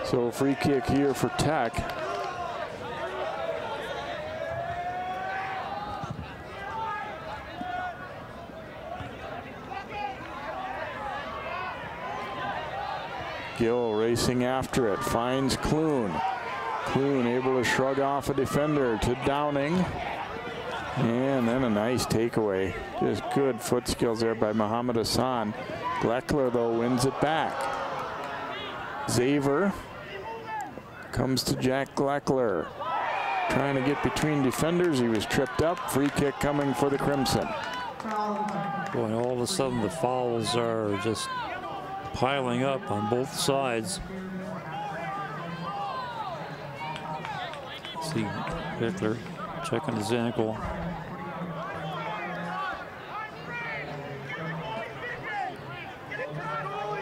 So free kick here for Tech. Gill racing after it, finds Clune. Clune able to shrug off a defender to Downing. And then a nice takeaway. Just good foot skills there by Mohammed Hassan. Gleckler, though, wins it back. Xaver comes to Jack Gleckler. Trying to get between defenders. He was tripped up. Free kick coming for the Crimson. Boy, and all of a sudden the fouls are just piling up on both sides. See Hitler checking his ankle.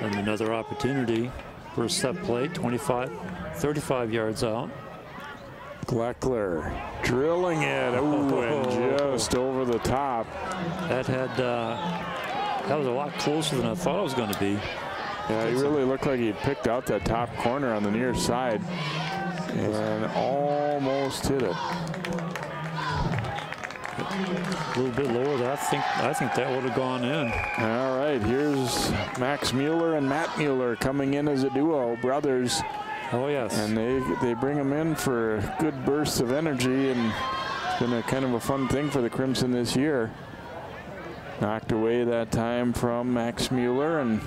And another opportunity for a set play, 35 yards out. Gleckler drilling it. Ooh, and just over the top. That was a lot closer than I thought it was going to be. Yeah, he really looked like he picked out that top corner on the near side and almost hit it. A little bit lower. I think that would have gone in. All right, here's Max Mueller and Matt Mueller coming in as a duo, brothers. Oh yes. And they bring them in for good bursts of energy, and it's been a kind of a fun thing for the Crimson this year. Knocked away that time from Max Mueller, and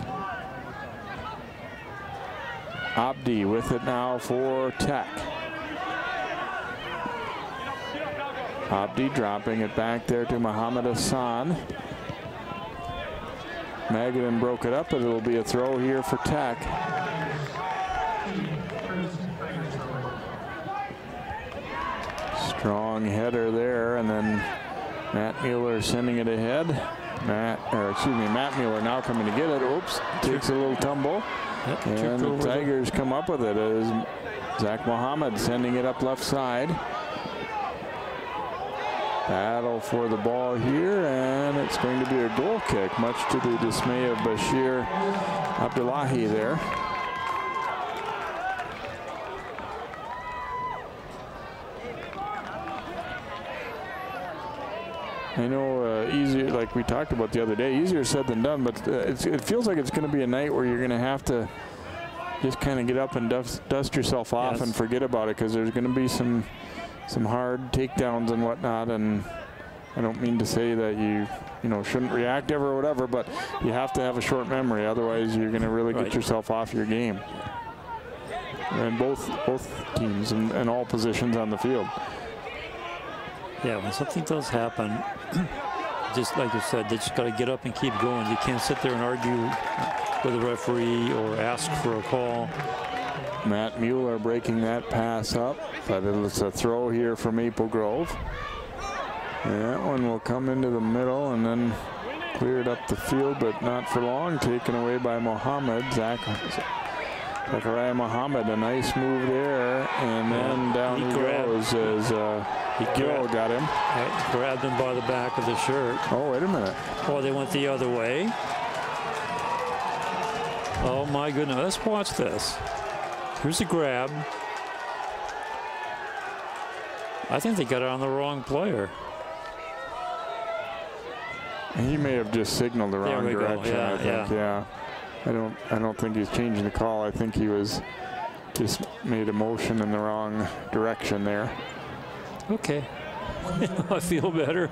Abdi with it now for Tech. Abdi dropping it back there to Mohammed Hassan. Magadan broke it up, but it'll be a throw here for Tech. long header there, and then Matt Mueller sending it ahead. Matt Mueller now coming to get it. Oops, takes a little tumble. Yep, and the Tigers come up with it as Zach Mohammed sending it up left side. Battle for the ball here, and it's going to be a goal kick, much to the dismay of Bashir Abdullahi there. I know easier, like we talked about the other day, easier said than done, but it feels like it's going to be a night where you're going to have to just kind of get up and dust yourself off and forget about it, because there's going to be some hard takedowns and whatnot. And I don't mean to say that you shouldn't react ever or whatever, but you have to have a short memory, otherwise you're going to really get yourself off your game. And both teams and all positions on the field. Yeah, when something does happen, just like you said, they just got to get up and keep going. You can't sit there and argue with the referee or ask for a call. Matt Mueller breaking that pass up, but it's a throw here for Maple Grove. And that one will come into the middle and then cleared up the field, but not for long. Taken away by Mohammed. Zachariah Mohammed, a nice move there, and then down he goes as Gill got him. Grabbed him by the back of the shirt. Oh, wait a minute. Oh, they went the other way. Oh my goodness, let's watch this. Here's a grab. I think they got it on the wrong player. He may have just signaled the wrong direction. I think. Yeah. I don't think he's changing the call. I think he was just made a motion in the wrong direction there. Okay. I feel better.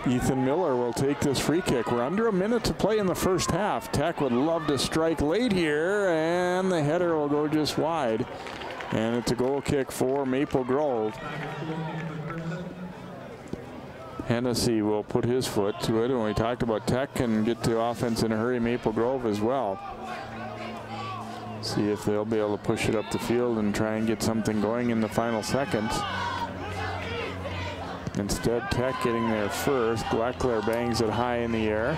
Ethan Miller will take this free kick. We're under a minute to play in the first half. Tech would love to strike late here, and the header will go just wide. And it's a goal kick for Maple Grove. Hennessy will put his foot to it. And we talked about Tech and get to offense in a hurry. Maple Grove as well. See if they'll be able to push it up the field and try and get something going in the final seconds. Instead, Tech getting there first. Blackler bangs it high in the air.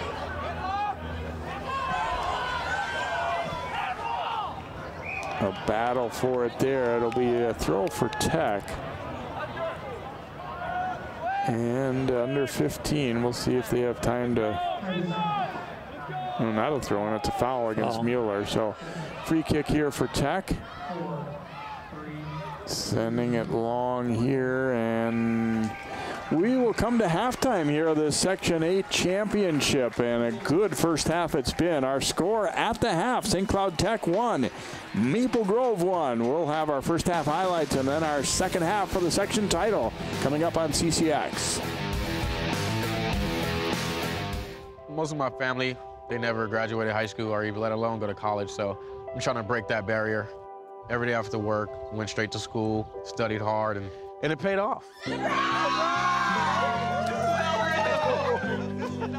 A battle for it there. It'll be a throw for Tech. And under 15, we'll see if they have time to. Well, not a throw, and it's a foul against Mueller. So free kick here for Tech. Sending it long here, and we will come to halftime here of this Section 8 championship, and a good first half it's been. Our score at the half, St. Cloud Tech 1, Maple Grove 1. We'll have our first half highlights and then our second half for the section title coming up on CCX. Most of my family, they never graduated high school or even let alone go to college, so I'm trying to break that barrier. Every day after work, went straight to school, studied hard, and it paid off.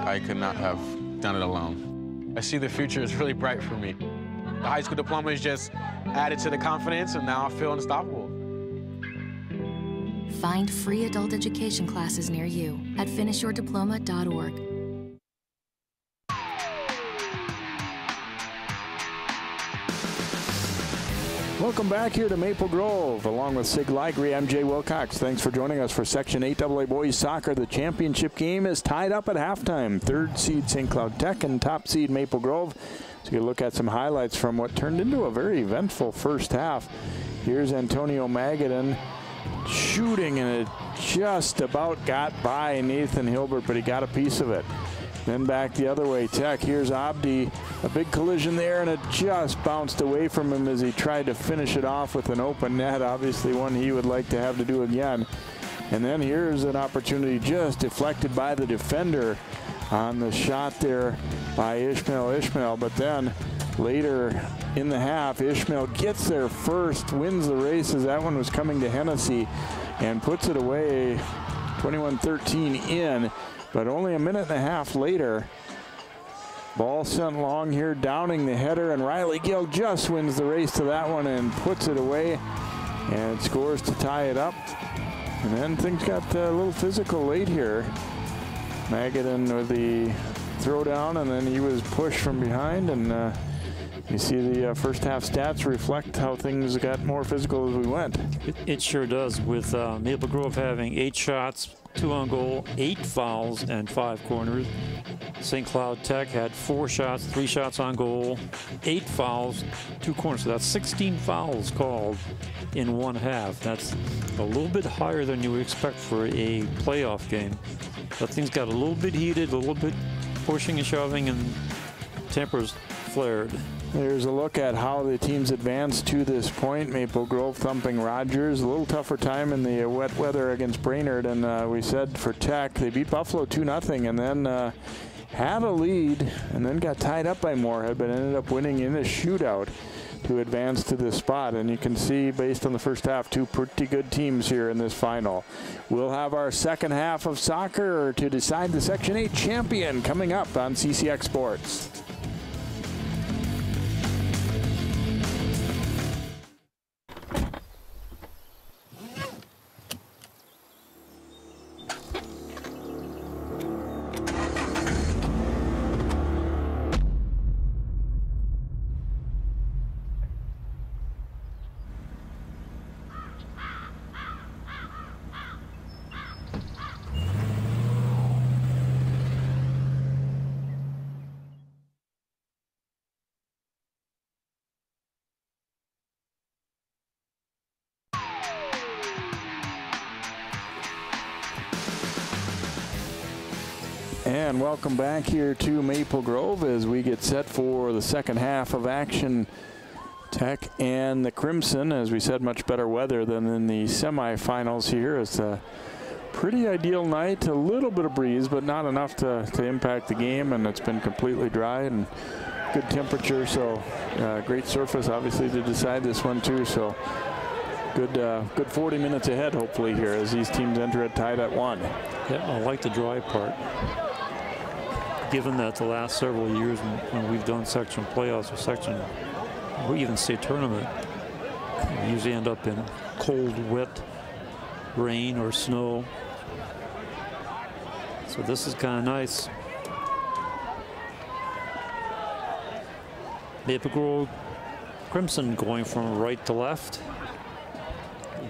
I could not have done it alone. I see the future is really bright for me. The high school diploma is just added to the confidence, and now I feel unstoppable. Find free adult education classes near you at finishyourdiploma.org. Welcome back here to Maple Grove. Along with Sig Ligry, I'm Jay Wilcox. Thanks for joining us for Section 8 AA Boys Soccer. The championship game is tied up at halftime. Third seed St. Cloud Tech and top seed Maple Grove. So you look at some highlights from what turned into a very eventful first half. Here's Antonio Magadan shooting, and it just about got by Nathan Hilbert, but he got a piece of it. Then back the other way, Tech. Here's Abdi, a big collision there, and it just bounced away from him as he tried to finish it off with an open net, obviously one he would like to have to do again. And then here's an opportunity just deflected by the defender on the shot there by Ishmael, but then later in the half, Ishmael gets there first, wins the race as that one was coming to Hennessy, and puts it away 21-13 in. But only a minute and a half later, ball sent long here, downing the header, and Riley Gill just wins the race to that one and puts it away and scores to tie it up. And then things got a little physical late here. Magadan with the throwdown, and then he was pushed from behind, and you see the first half stats reflect how things got more physical as we went. It sure does, with Maple Grove having 8 shots, 2 on goal, 8 fouls, and 5 corners. St. Cloud Tech had 4 shots, 3 shots on goal, 8 fouls, 2 corners. So that's 16 fouls called in one half. That's a little bit higher than you would expect for a playoff game. But things got a little bit heated, a little bit pushing and shoving, and tempers flared. There's a look at how the teams advanced to this point. Maple Grove thumping Rogers. A little tougher time in the wet weather against Brainerd. And we said for Tech, they beat Buffalo 2-0 and then had a lead and then got tied up by Moorhead, but ended up winning in a shootout to advance to this spot. And you can see, based on the first half, 2 pretty good teams here in this final. We'll have our second half of soccer to decide the Section 8 champion coming up on CCX Sports. And welcome back here to Maple Grove as we get set for the second half of action. Tech and the Crimson, as we said, much better weather than in the semifinals here. It's a pretty ideal night, a little bit of breeze, but not enough to impact the game, and it's been completely dry and good temperature, so great surface obviously to decide this one too. So good 40 minutes ahead hopefully here as these teams enter it tied at 1. Yeah, I like the dry part. Given that the last several years when we've done section playoffs or section, or even state tournament, we usually end up in cold, wet rain or snow. So this is kind of nice. Maple Grove Crimson going from right to left.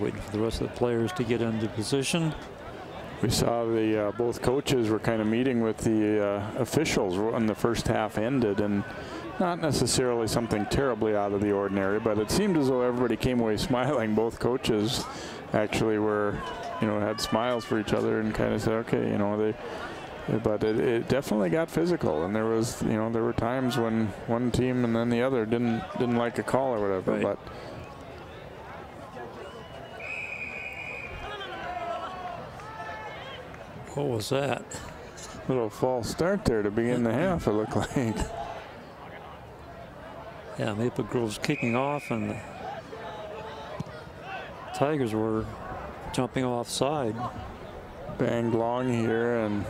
Waiting for the rest of the players to get into position. We saw the both coaches were kind of meeting with the officials when the first half ended, and not necessarily something terribly out of the ordinary, but it seemed as though everybody came away smiling. Both coaches actually were, had smiles for each other and kind of said, okay, but it definitely got physical, and there was, there were times when one team and then the other didn't like a call or whatever, right. But. What was that? Little false start there to begin the half, it looked like. Yeah, Maple Grove's kicking off, and the Tigers were jumping offside. Banged long here, and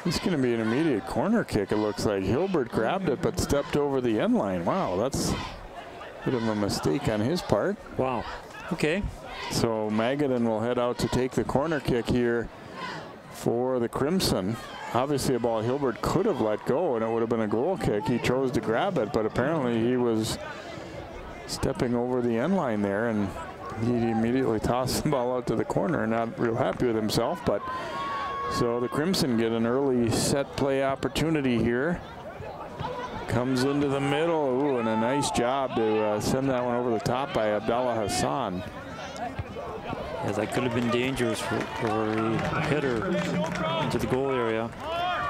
it's going to be an immediate corner kick, it looks like. Hilbert grabbed it but stepped over the end line. Wow, that's a bit of a mistake on his part. Wow, okay. So Magadan will head out to take the corner kick here for the Crimson. Obviously a ball Hilbert could have let go and it would have been a goal kick. He chose to grab it, but apparently he was stepping over the end line there, and he immediately tossed the ball out to the corner. Not real happy with himself, but so the Crimson get an early set play opportunity here. Comes into the middle, ooh, and a nice job to send that one over the top by Abdallah Hassan. Yeah, that could have been dangerous for a hitter into the goal area.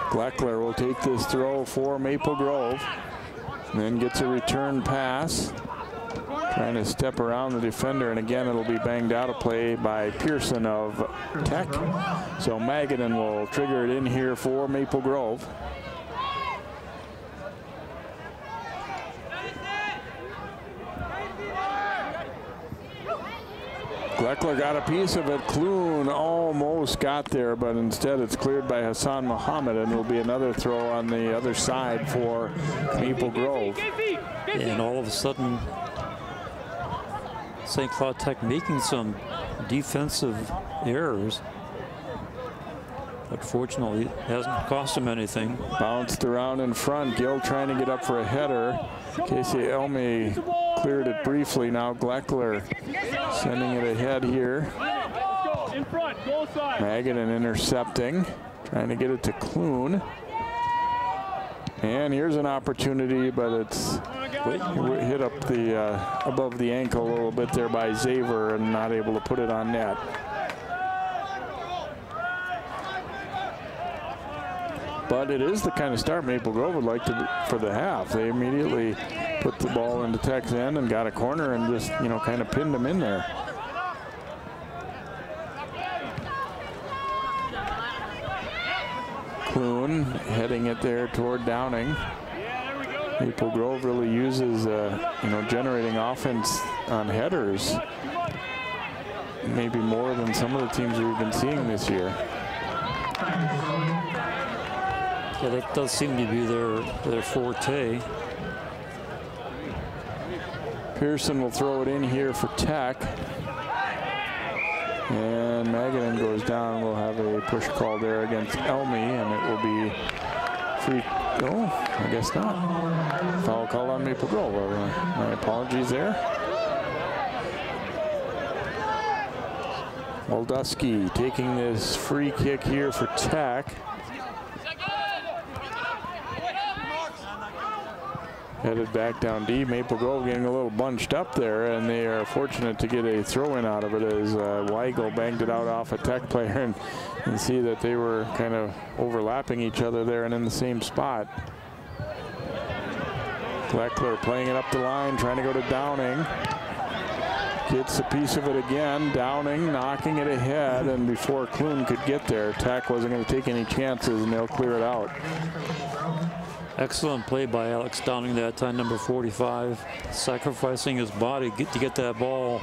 Gleckler will take this throw for Maple Grove, and then gets a return pass. Trying to step around the defender, and again it'll be banged out of play by Pearson of Tech. So Magadan will trigger it in here for Maple Grove. Gleckler got a piece of it. Kloon almost got there, but instead it's cleared by Hassan Mohammed, and it'll be another throw on the other side for Maple Grove. And all of a sudden, St. Cloud Tech making some defensive errors. But fortunately, it hasn't cost them anything. Bounced around in front. Gill trying to get up for a header. Casey Elmy cleared it briefly. Now Gleckler sending it ahead here. Magadan intercepting. Trying to get it to Clune. And here's an opportunity, but it's hit up the above the ankle a little bit there by Xaver and not able to put it on net. But it is the kind of start Maple Grove would like to for the half. They immediately put the ball into Tech's end and got a corner and just, you know, kind of pinned them in there. Clune heading it there toward Downing. Maple Grove really uses, you know, generating offense on headers, maybe more than some of the teams we've been seeing this year. Yeah, that does seem to be their forte. Pearson will throw it in here for Tech. And Magadan goes down. We'll have a push call there against Elmy, and it will be free. Oh, I guess not. Foul call on Maple Grove. My apologies there. Waldusky taking this free kick here for Tech. Headed back down deep. Maple Grove getting a little bunched up there, and they are fortunate to get a throw-in out of it as Weigel banged it out off a Tech player, and see that they were kind of overlapping each other there and in the same spot. Gleckler playing it up the line, trying to go to Downing. Gets a piece of it again. Downing knocking it ahead, and before Clune could get there, Tech wasn't going to take any chances, and they'll clear it out. Excellent play by Alex Downing that time, number 45, sacrificing his body to get that ball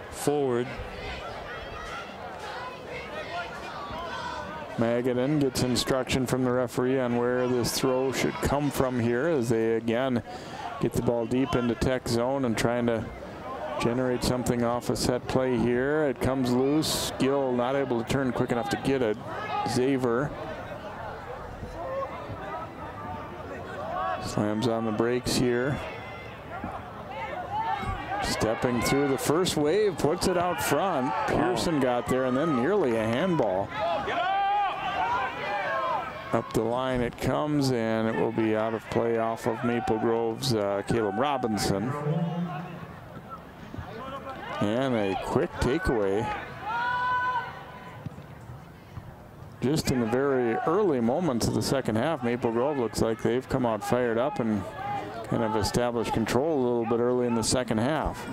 forward. Magadan gets instruction from the referee on where this throw should come from here as they again get the ball deep into Tech zone and trying to generate something off a set play here. It comes loose. Gill not able to turn quick enough to get it. Xaver slams on the brakes here. Stepping through the first wave, puts it out front. Pearson got there, and then nearly a handball. Up the line it comes, and it will be out of play off of Maple Grove's Caleb Robinson. And a quick takeaway. Just in the very early moments of the second half, Maple Grove looks like they've come out fired up and kind of established control a little bit early in the second half.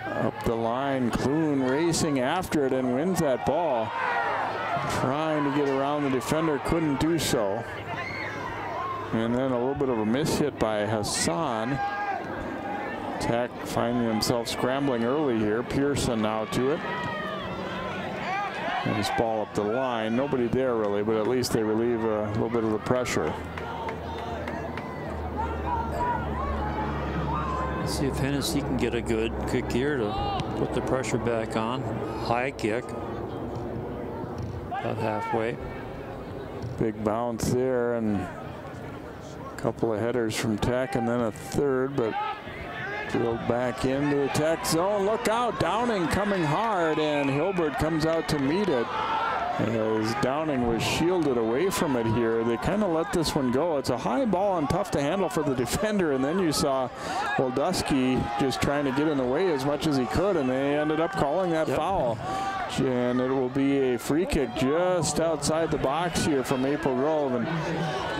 Up the line, Clune racing after it and wins that ball. Trying to get around the defender, couldn't do so. And then a little bit of a miss hit by Hassan. Tech finding themselves scrambling early here. Pearson now to it. And this ball up the line. Nobody there really, but at least they relieve a little bit of the pressure. Let's see if Hennessy can get a good kick here to put the pressure back on. High kick. About halfway. Big bounce there, and a couple of headers from Tech, and then a third, but drilled back into the Tech zone. Look out, Downing coming hard, and Hilbert comes out to meet it. As Downing was shielded away from it here, they kind of let this one go. It's a high ball and tough to handle for the defender, and then you saw Waldusky just trying to get in the way as much as he could, and they ended up calling that foul. And it will be a free kick just outside the box here from Maple Grove. And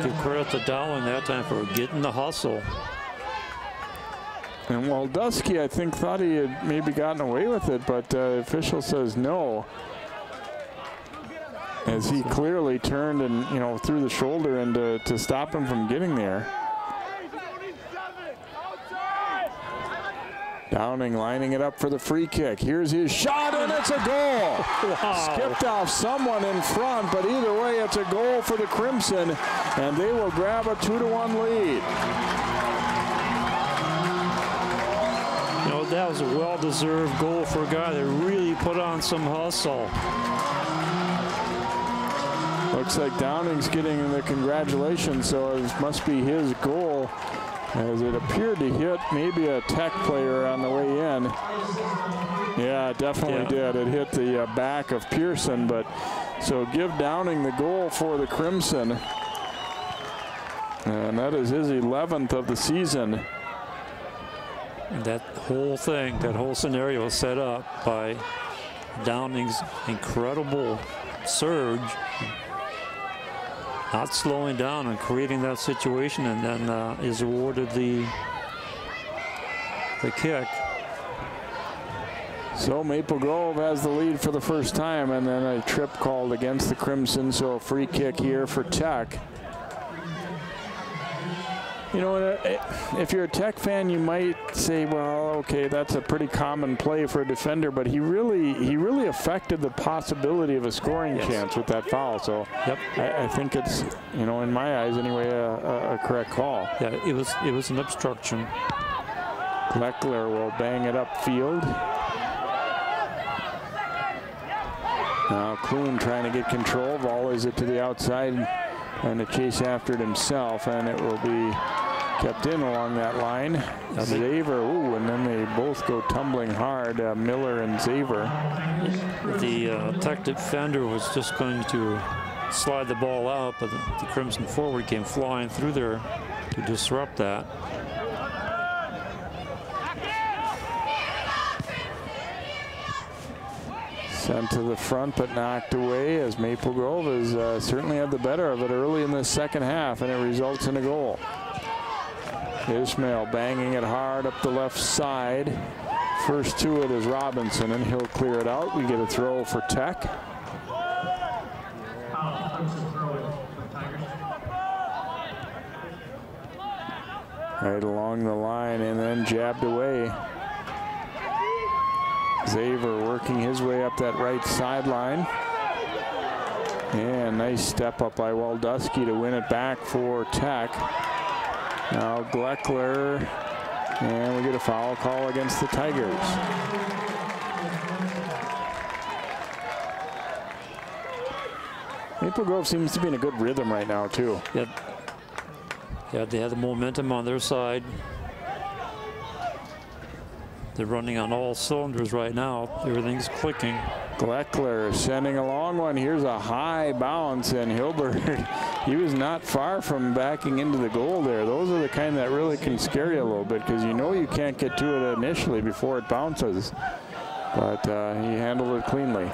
give credit to Dowling that time for getting the hustle. And Waldusky, I think, thought he had maybe gotten away with it, but the official says no. As he clearly turned and, you know, threw the shoulder and to stop him from getting there. Downing lining it up for the free kick. Here's his shot, and it's a goal. Wow. Skipped off someone in front, but either way, it's a goal for the Crimson, and they will grab a 2-1 lead. that was a well-deserved goal for a guy that really put on some hustle. Looks like Downing's getting the congratulations, so it must be his goal, as it appeared to hit maybe a Tech player on the way in. Yeah, it definitely did. It hit the back of Pearson, but so give Downing the goal for the Crimson. And that is his 11th of the season. And that whole thing, that whole scenario was set up by Downing's incredible surge, not slowing down and creating that situation, and then is awarded the kick. So Maple Grove has the lead for the first time, and then a trip called against the Crimson, so a free kick here for Tech. You know, if you're a Tech fan, you might say, well, okay, that's a pretty common play for a defender, but he really affected the possibility of a scoring chance with that foul. So I think it's, you know, in my eyes anyway, a correct call. Yeah, it was an obstruction. Kleckler will bang it upfield. Now Kloon trying to get control, volleys it to the outside, trying to chase after it himself, and it will be kept in along that line. Zaver, ooh, and then they both go tumbling hard, Miller and Zaver. The Tech defender was just going to slide the ball out, but the Crimson forward came flying through there to disrupt that. Sent to the front, but knocked away, as Maple Grove has certainly had the better of it early in the second half, and it results in a goal. Ishmael banging it hard up the left side. First to it is Robinson, and he'll clear it out. We get a throw for Tech. Right along the line, and then jabbed away. Zaver working his way up that right sideline. And nice step up by Waldusky to win it back for Tech. Now Gleckler, and we get a foul call against the Tigers. Maple Grove seems to be in a good rhythm right now too. Yeah, they have the momentum on their side. They're running on all cylinders right now. Everything's clicking. Gleckler sending a long one. Here's a high bounce, and Hilbert, he was not far from backing into the goal there. Those are the kind that really can scare you a little bit, because you know you can't get to it initially before it bounces. But he handled it cleanly.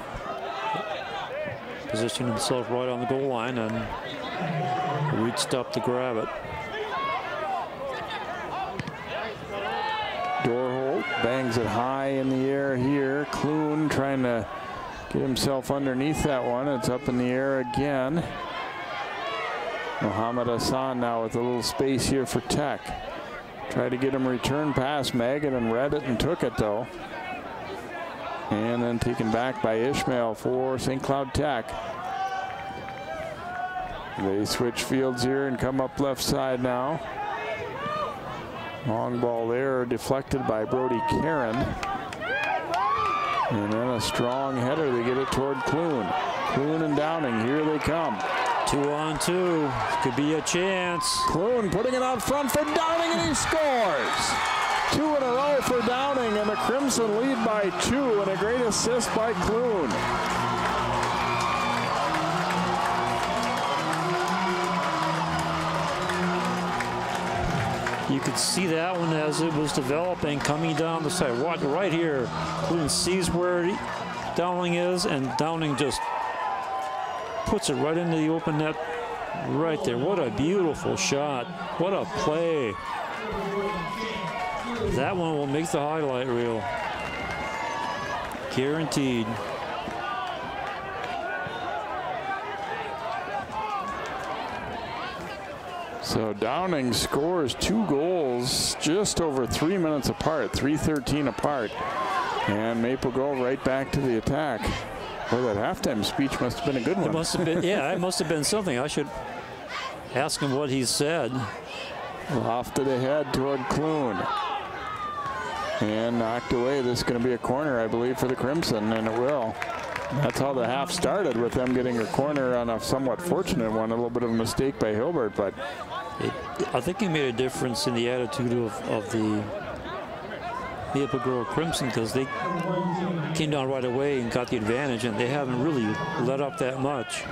Positioned himself right on the goal line and reached up to grab it. Dorholt bangs it high in the air here. Kloon trying to get himself underneath that one. It's up in the air again. Mohammed Hassan now with a little space here for Tech. Tried to get him return pass Maggott and read it and took it though. And then taken back by Ishmael for St. Cloud Tech. They switch fields here and come up left side now. Long ball there, deflected by Brody Karen. And then a strong header. They get it toward Kloon. Kloon and Downing, here they come. 2-on-2, could be a chance. Kloon putting it out front for Downing, and he scores. 2 in a row for Downing, and the Crimson lead by 2, and a great assist by Kloon. You could see that one as it was developing, coming down the side. Watch right here. Kloon sees where Downing is, and Downing just puts it right into the open net right there. What a beautiful shot. What a play. That one will make the highlight reel. Guaranteed. So Downing scores 2 goals just over 3 minutes apart, 3:13 apart. And Maple Grove right back to the attack. Boy, that halftime speech must have been a good one. It must have been, yeah, it must have been something. I should ask him what he said. Lofted ahead toward Kloon. And knocked away. This is going to be a corner, I believe, for the Crimson, and it will. That's how the half started, with them getting a corner on a somewhat fortunate one. A little bit of a mistake by Hilbert, but I think he made a difference in the attitude of the Maple Grove Crimson, because they came down right away and got the advantage, and they haven't really let up that much.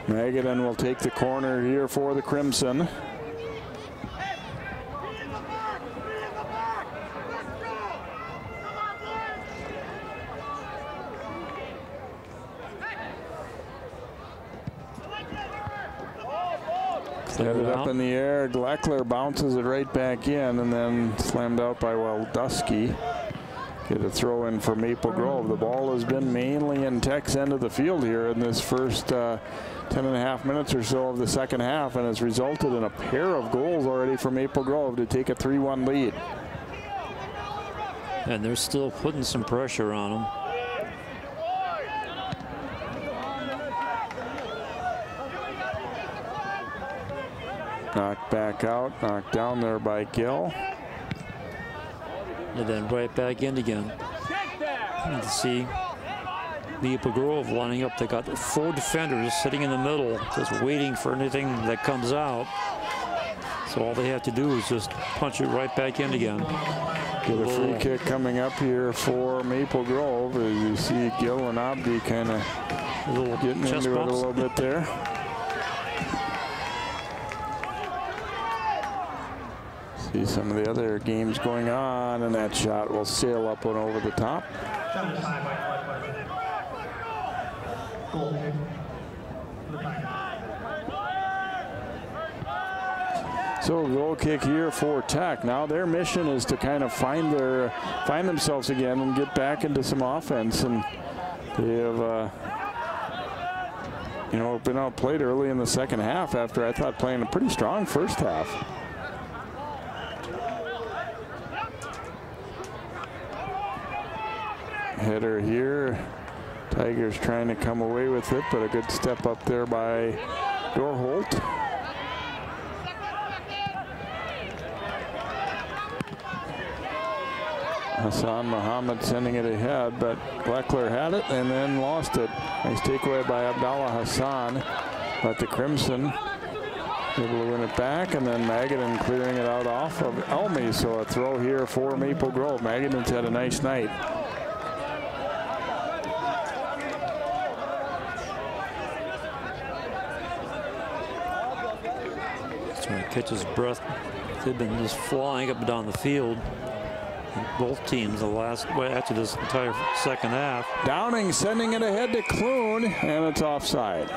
Magadan will take the corner here for the Crimson. Headed up in the air. Gleckler bounces it right back in, and then slammed out by Waldusky. Get a throw in for Maple Grove. The ball has been mainly in Tech's end of the field here in this first 10.5 minutes or so of the second half, and has resulted in a pair of goals already for Maple Grove to take a 3-1 lead. And they're still putting some pressure on them. Knocked back out, knocked down there by Gill. And then right back in again. You can see Maple Grove lining up. They got 4 defenders sitting in the middle, just waiting for anything that comes out. So all they have to do is just punch it right back in again. Get a free kick coming up here for Maple Grove, as you see Gill and Abdi kind of getting into it a little bit there. See some of the other games going on, and that shot will sail up and over the top. So goal kick here for Tech. Now their mission is to kind of find themselves again and get back into some offense, and they have been outplayed early in the second half after, I thought, playing a pretty strong first half. Header here. Tigers trying to come away with it, but a good step up there by Dorholt. Hassan Muhammad sending it ahead, but Gleckler had it and then lost it. Nice takeaway by Abdallah Hassan, but the Crimson able to win it back, and then Magadan clearing it out off of Elmy. So a throw here for Maple Grove. Magadan's had a nice night. Catches breath. They've been just flying up and down the field. Both teams after this entire second half. Downing sending it ahead to Clune, and it's offside.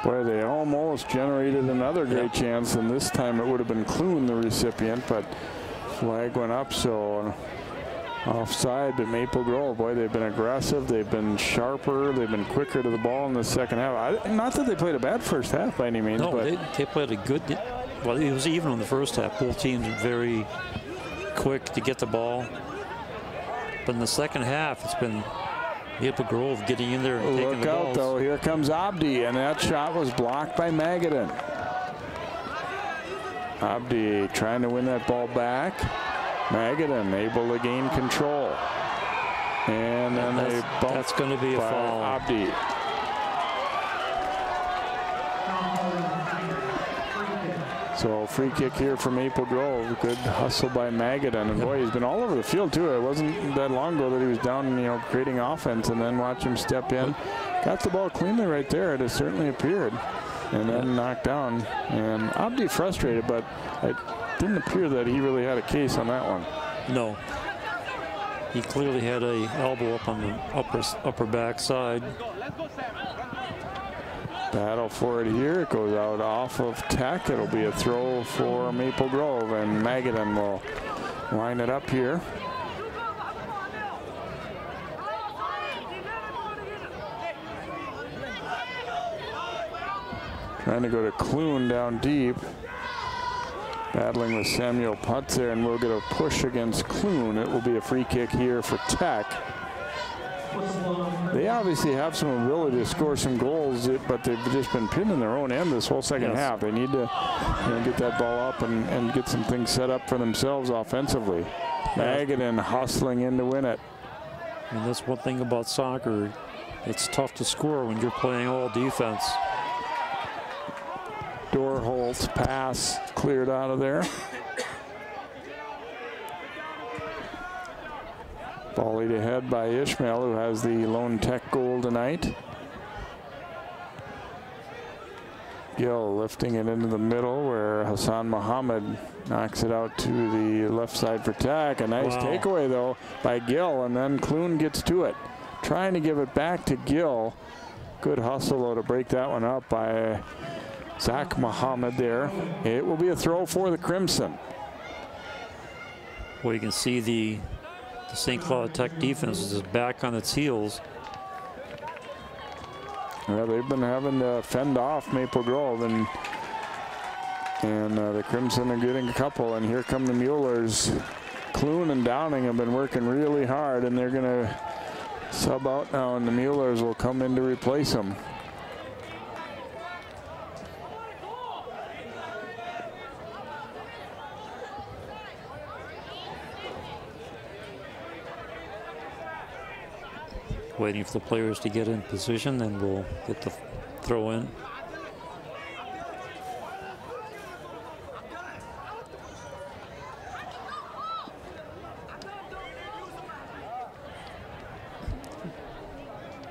Boy, they almost generated another great chance, and this time it would have been Clune the recipient, but flag went up, so offside. But Maple Grove, boy, they've been aggressive, they've been sharper, they've been quicker to the ball in the second half. Not that they played a bad first half by any means. No, but they played a good, well, it was even in the first half. Both teams were very quick to get the ball. But in the second half, it's been Maple Grove getting in there and taking the balls. Look out, though. Here comes Abdi, and that shot was blocked by Magadan. Abdi trying to win that ball back. Magadan able to gain control. And then that's going to be a foul. Abdi. So free kick here for Maple Grove. Good hustle by Magadan. And boy, he's been all over the field too. It wasn't that long ago that he was down, creating offense, and then watch him step in. Got the ball cleanly right there. It has certainly appeared. And then knocked down. And Abdi frustrated, but it didn't appear that he really had a case on that one. No. He clearly had a elbow up on the upper back side. Battle for it here. It goes out off of Tech. It'll be a throw for Maple Grove, and Magadan will line it up here. Trying to go to Clune down deep. Battling with Samuel Putz there, and we'll get a push against Clune. It will be a free kick here for Tech. they obviously have some ability to score some goals, but they've just been pinned in their own end this whole second half. They need to get that ball up and get some things set up for themselves offensively. Magadan hustling in to win it. And that's one thing about soccer. It's tough to score when you're playing all defense. Dorholt's pass cleared out of there. Volleyed ahead by Ishmael, who has the lone Tech goal tonight. Gill lifting it into the middle where Hassan Muhammad knocks it out to the left side for Tech. A nice takeaway though by Gill, and then Clune gets to it. Trying to give it back to Gill. Good hustle though to break that one up by Zach Muhammad there. It will be a throw for the Crimson. Well, you can see the St. Cloud Tech defense is back on its heels. Yeah, they've been having to fend off Maple Grove, and the Crimson are getting a couple, and here come the Muellers. Clune and Downing have been working really hard, and they're going to sub out now, and the Muellers will come in to replace them. Waiting for the players to get in position, then we'll get the throw in.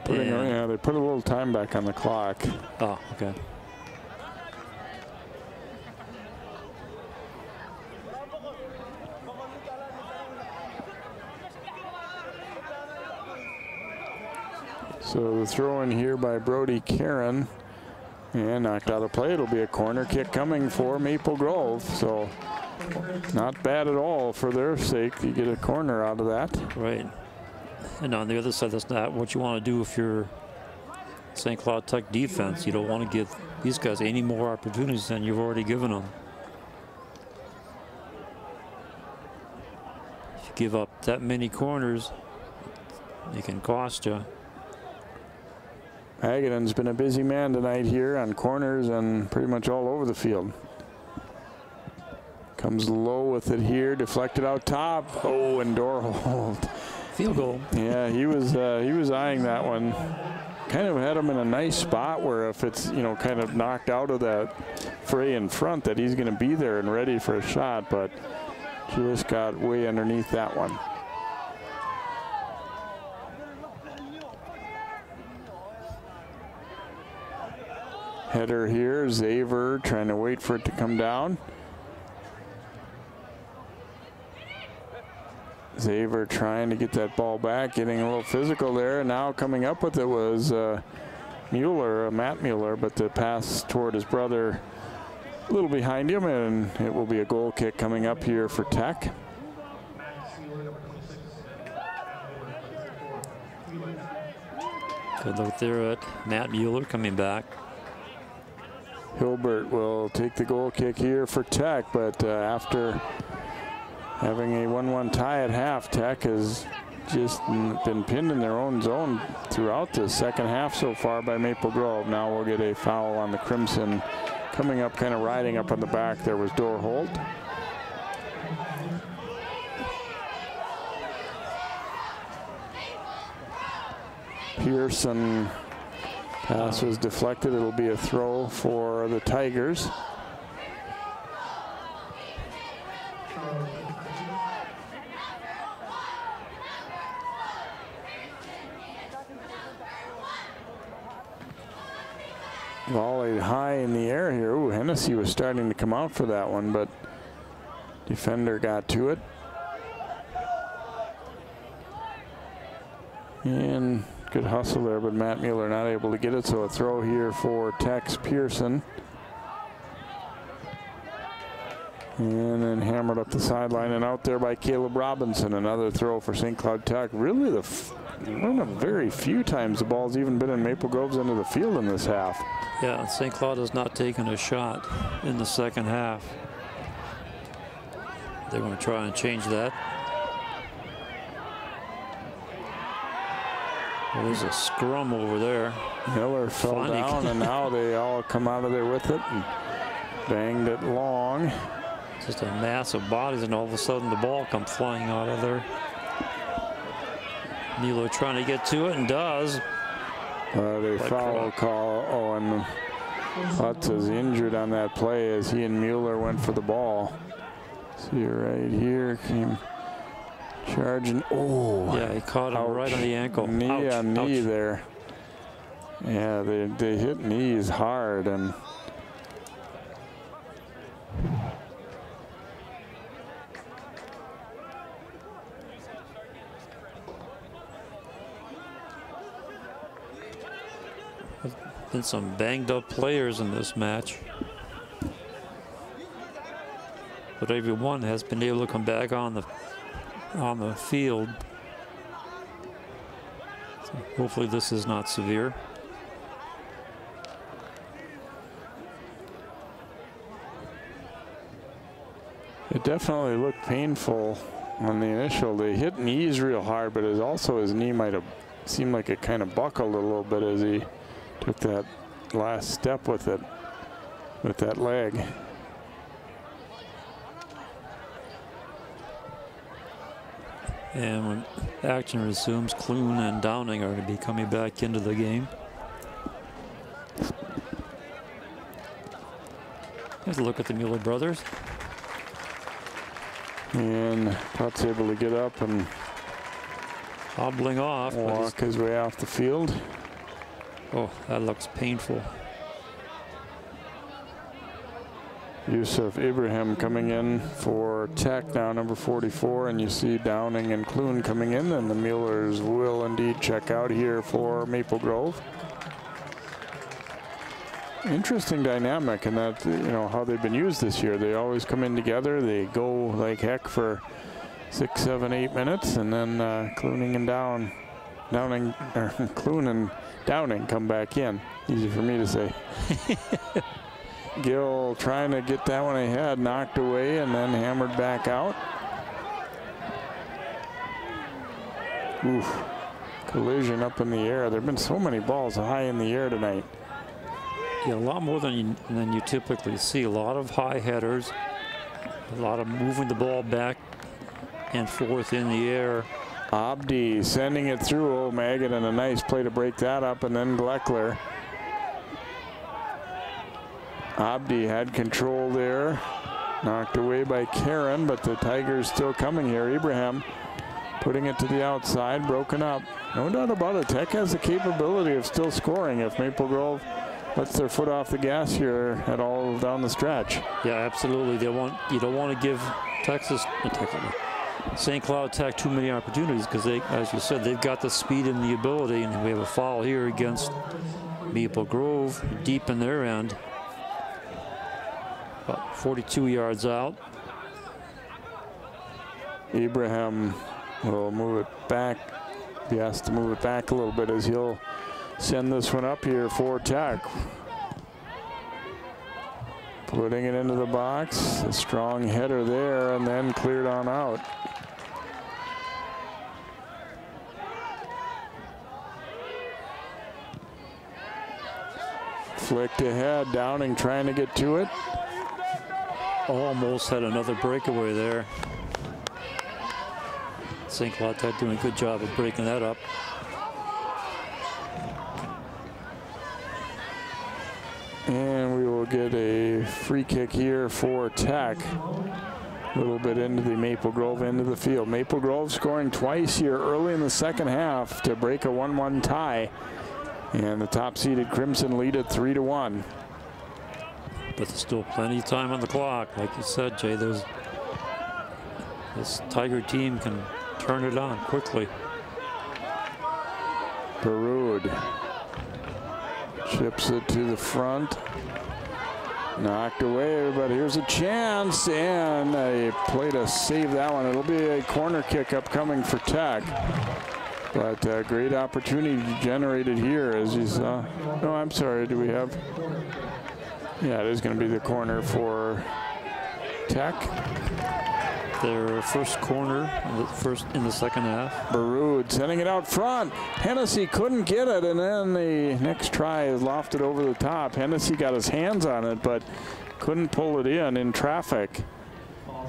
Yeah, they put a little time back on the clock. Oh, okay. So the throw in here by Brody Karen, and knocked out of play. It'll be a corner kick coming for Maple Grove. So not bad at all for their sake. You get a corner out of that. Right. And on the other side, that's not what you want to do if you're St. Cloud Tech defense. You don't want to give these guys any more opportunities than you've already given them. If you give up that many corners, it can cost you. Magadan's been a busy man tonight here on corners and pretty much all over the field. Comes low with it here, deflected out top. Oh, and Dorholt. Field goal. Yeah, he was eyeing that one. Kind of had him in a nice spot where if it's, kind of knocked out of that fray in front, that he's going to be there and ready for a shot, but just got way underneath that one. Header here, Xaver trying to wait for it to come down. Xaver trying to get that ball back, getting a little physical there. And now coming up with it was Mueller, Matt Mueller, but the pass toward his brother a little behind him, and it will be a goal kick coming up here for Tech. Good look there at Matt Mueller coming back. Hilbert will take the goal kick here for Tech, but after having a 1-1 tie at half, Tech has just been pinned in their own zone throughout the second half so far by Maple Grove. Now we'll get a foul on the Crimson. Coming up, kind of riding up on the back there was Dorholt. Pearson. Pass was deflected. It'll be a throw for the Tigers. Volleyed high in the air here. Ooh, Hennessy was starting to come out for that one, but defender got to it. And good hustle there, but Matt Mueller not able to get it, so a throw here for Tex Pearson. And then hammered up the sideline and out there by Caleb Robinson. Another throw for St. Cloud Tech. Really one of very few times the ball's even been in Maple Grove's end of the field in this half. Yeah, St. Cloud has not taken a shot in the second half. They're going to try and change that. Well, there's a scrum over there. Miller fell down, and now they all come out of there with it and banged it long. Just a mass of bodies, and all of a sudden the ball comes flying out of there. Mueller trying to get to it and does. A foul call. Oh, and Lutz is injured on that play as he and Mueller went for the ball. See right here, came charging. Oh, yeah, he caught him right on the ankle. Knee on knee ouch. there. Yeah, they hit knees hard, and been some banged up players in this match, but everyone has been able to come back on the field. So hopefully this is not severe. it definitely looked painful on the initial. They hit knees real hard, but it also his knee might have seemed like it kind of buckled a little bit as he took that last step with it, with that leg. And when action resumes, Clune and Downing are going to be coming back into the game. Here's a look at the Mueller brothers. And Putt's able to get up and Hobbling off. walk his way off the field. Oh, that looks painful. Yusuf Ibrahim coming in for Tech now, number 44, and you see Downing and Clune coming in, and the Muellers will indeed check out here for Maple Grove. Interesting dynamic in that, you know, how they've been used this year. They always come in together, they go like heck for 6, 7, 8 minutes, and then Clune and Downing come back in. Easy for me to say. Gill trying to get that one ahead, knocked away and then hammered back out. Oof. Collision up in the air. There have been so many balls high in the air tonight. Yeah, a lot more than you typically see. A lot of high headers, a lot of moving the ball back and forth in the air. Abdi sending it through O'Magan, and a nice play to break that up, and then Gleckler. Abdi had control there, knocked away by Karen, but the Tigers still coming here. Ibrahim putting it to the outside, broken up. No doubt about it, Tech has the capability of still scoring if Maple Grove lets their foot off the gas here at all down the stretch. Yeah, absolutely. You don't want to give St. Cloud Tech too many opportunities, because they, as you said, they've got the speed and the ability, and we have a foul here against Maple Grove deep in their end. About 42 yards out. Ibrahim will move it back. He has to move it back a little bit as he'll send this one up here for Tech. Putting it into the box. A strong header there, and then cleared on out. Flicked ahead, Downing trying to get to it. Almost had another breakaway there. St. Cloud Tech doing a good job of breaking that up. And we will get a free kick here for Tech. A little bit into the Maple Grove end of the field. Maple Grove scoring twice here early in the second half to break a 1-1 tie. And the top-seeded Crimson lead at 3-1. But there's still plenty of time on the clock. Like you said, Jay, this Tiger team can turn it on quickly. Baroud chips it to the front. Knocked away, but here's a chance, and a play to save that one. It'll be a corner kick upcoming for Tech. But a great opportunity generated here, as you saw. No, I'm sorry, do we have? Yeah, it is going to be the corner for Tech. their first corner in the second half. Baroud sending it out front. Hennessy couldn't get it, and then the next try is lofted over the top. Hennessy got his hands on it, but couldn't pull it in traffic.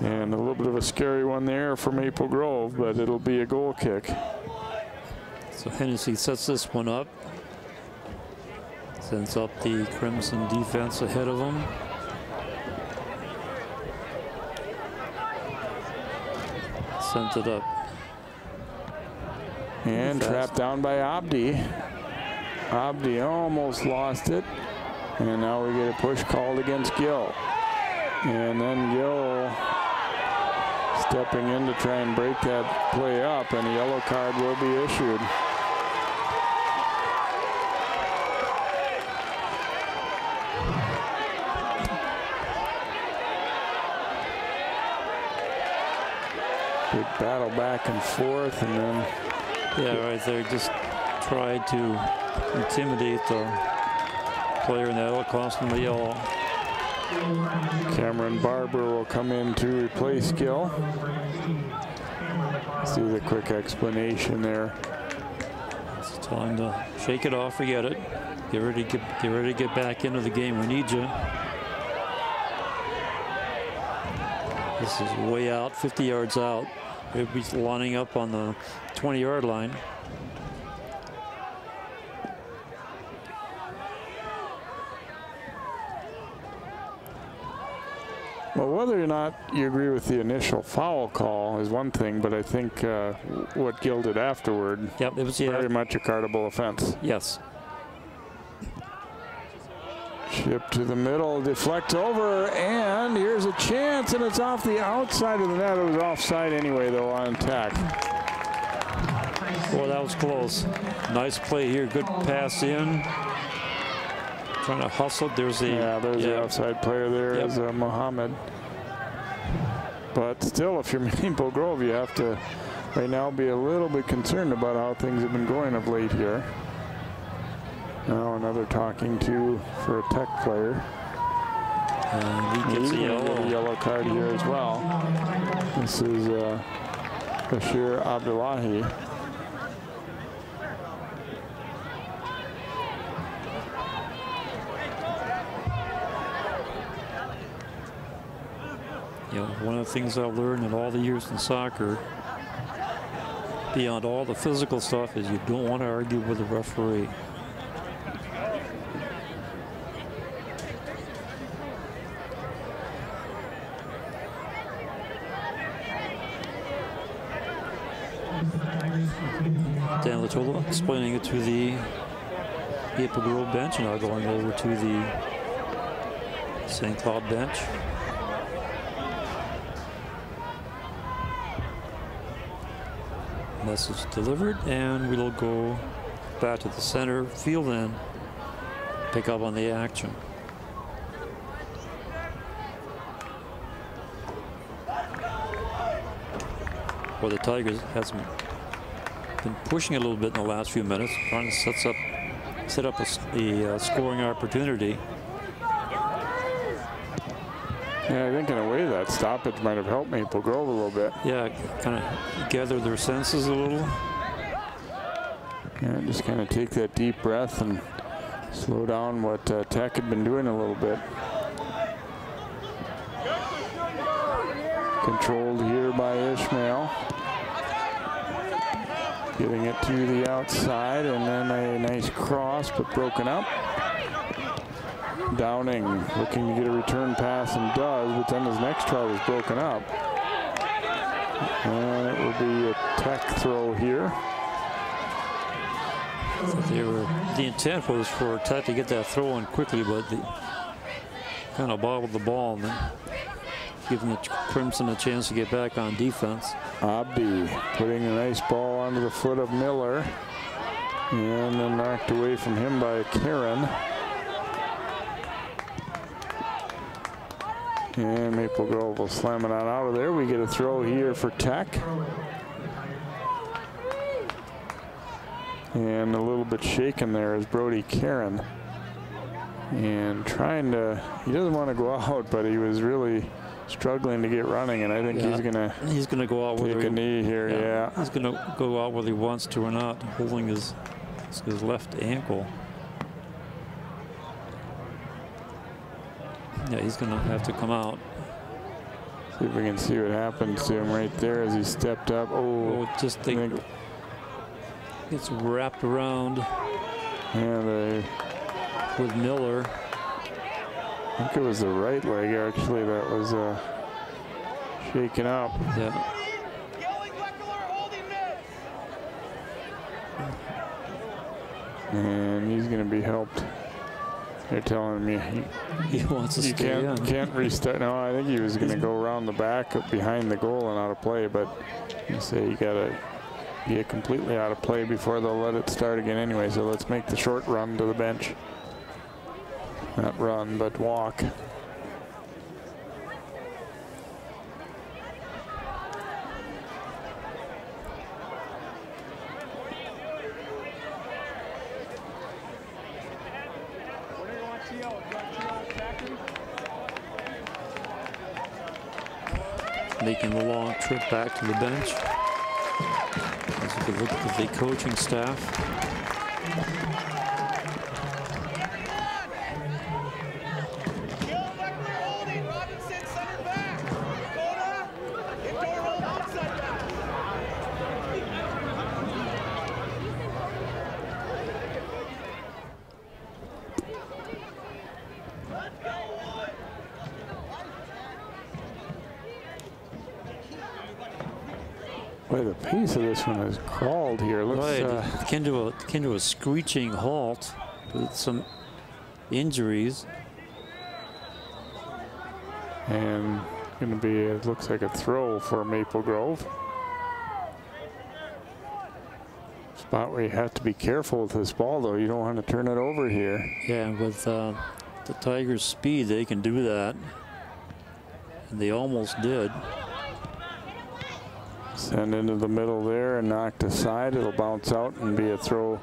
And a little bit of a scary one there for Maple Grove, but it'll be a goal kick. So Hennessy sets this one up. Sends up the Crimson defense ahead of him. Sent it up. And trapped down by Abdi. Abdi almost lost it. And now we get a push called against Gill. And then Gill stepping in to try and break that play up, and a yellow card will be issued. Big battle back and forth, and then... Yeah, right there, just tried to intimidate the player, and that'll cost him a yellow. Cameron Barber will come in to replace Gill. See the quick explanation there. It's time to shake it off, forget it. Get ready to get back into the game. We need you. This is way out, 50 yards out. They'll be lining up on the 20-yard line. Well, whether or not you agree with the initial foul call is one thing, but I think what Gill did afterward, it was very much a cardable offense. Yes. Chip to the middle, deflects over, and here's a chance, and it's off the outside of the net. It was offside anyway, though, on tack. Well, that was close. Nice play here. Good pass in. Trying to hustle. There's the the outside player there is Mohammed. But still, if you're Maple Grove, you have to right now be a little bit concerned about how things have been going of late here. Now another talking to for a Tech player. And he gets a yellow card here as well. This is Bashir Abdullahi. One of the things I've learned in all the years in soccer, beyond all the physical stuff, is you don't want to argue with the referee. Dan Latola explaining it to the Maple Grove bench, now going over to the St. Cloud bench. Message delivered, and we'll go back to the center field and pick up on the action. Well, the Tigers has been pushing a little bit in the last few minutes, trying to set up a scoring opportunity. Yeah, I think in a way that stoppage might have helped Maple Grove a little bit. Yeah, kind of gather their senses a little. Yeah, just kind of take that deep breath and slow down what Tech had been doing a little bit. Controlled here by Ishmael. Getting it to the outside, and then a nice cross, but broken up. Downing looking to get a return pass and does, but then his next try was broken up. And it will be a Tech throw here. The intent was for Tech to get that throw in quickly, but they kind of bobbled the ball and then giving the Crimson a chance to get back on defense. Abdi putting a nice ball onto the foot of Miller, and then knocked away from him by Karen. And Maple Grove will slam it on out of there. We get a throw here for Tech. And a little bit shaken there is Brody Karen. And trying to, he doesn't want to go out, but he was really struggling to get running, and I think he's gonna go out take a knee here. Yeah. He's gonna go out whether he wants to or not, holding his left ankle. Yeah, he's gonna have to come out. See if we can see what happens to him right there as he stepped up. Oh, just think it's wrapped around. Yeah, with Miller. I think it was the right leg actually that was shaken up. Yeah. And he's going to be helped. They're telling me he wants to stay in. Can't restart. No, I think he was going to go around the back behind the goal and out of play, but you say you got to get completely out of play before they'll let it start again anyway. So let's make the short run to the bench. Not run, but walk. Making the long trip back to the bench. As you can look at the coaching staff. Boy, the pace of this one has crawled here. Right, came to a screeching halt with some injuries. And going to be, it looks like a throw for Maple Grove. Spot where you have to be careful with this ball, though. You don't want to turn it over here. Yeah, with the Tigers' speed, they can do that. And they almost did. Send into the middle there and knocked aside. It'll bounce out and be a throw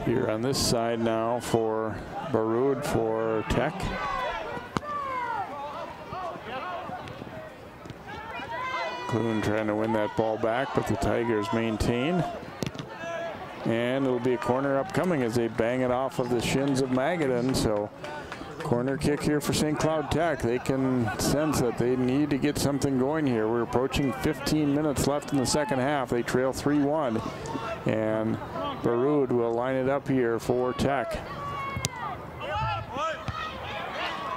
here on this side now for Baroud for Tech. Clune trying to win that ball back, but the Tigers maintain. And it'll be a corner upcoming as they bang it off of the shins of Magadan. So corner kick here for St. Cloud Tech. They can sense that they need to get something going here. We're approaching 15 minutes left in the second half. They trail 3-1. And Baroud will line it up here for Tech.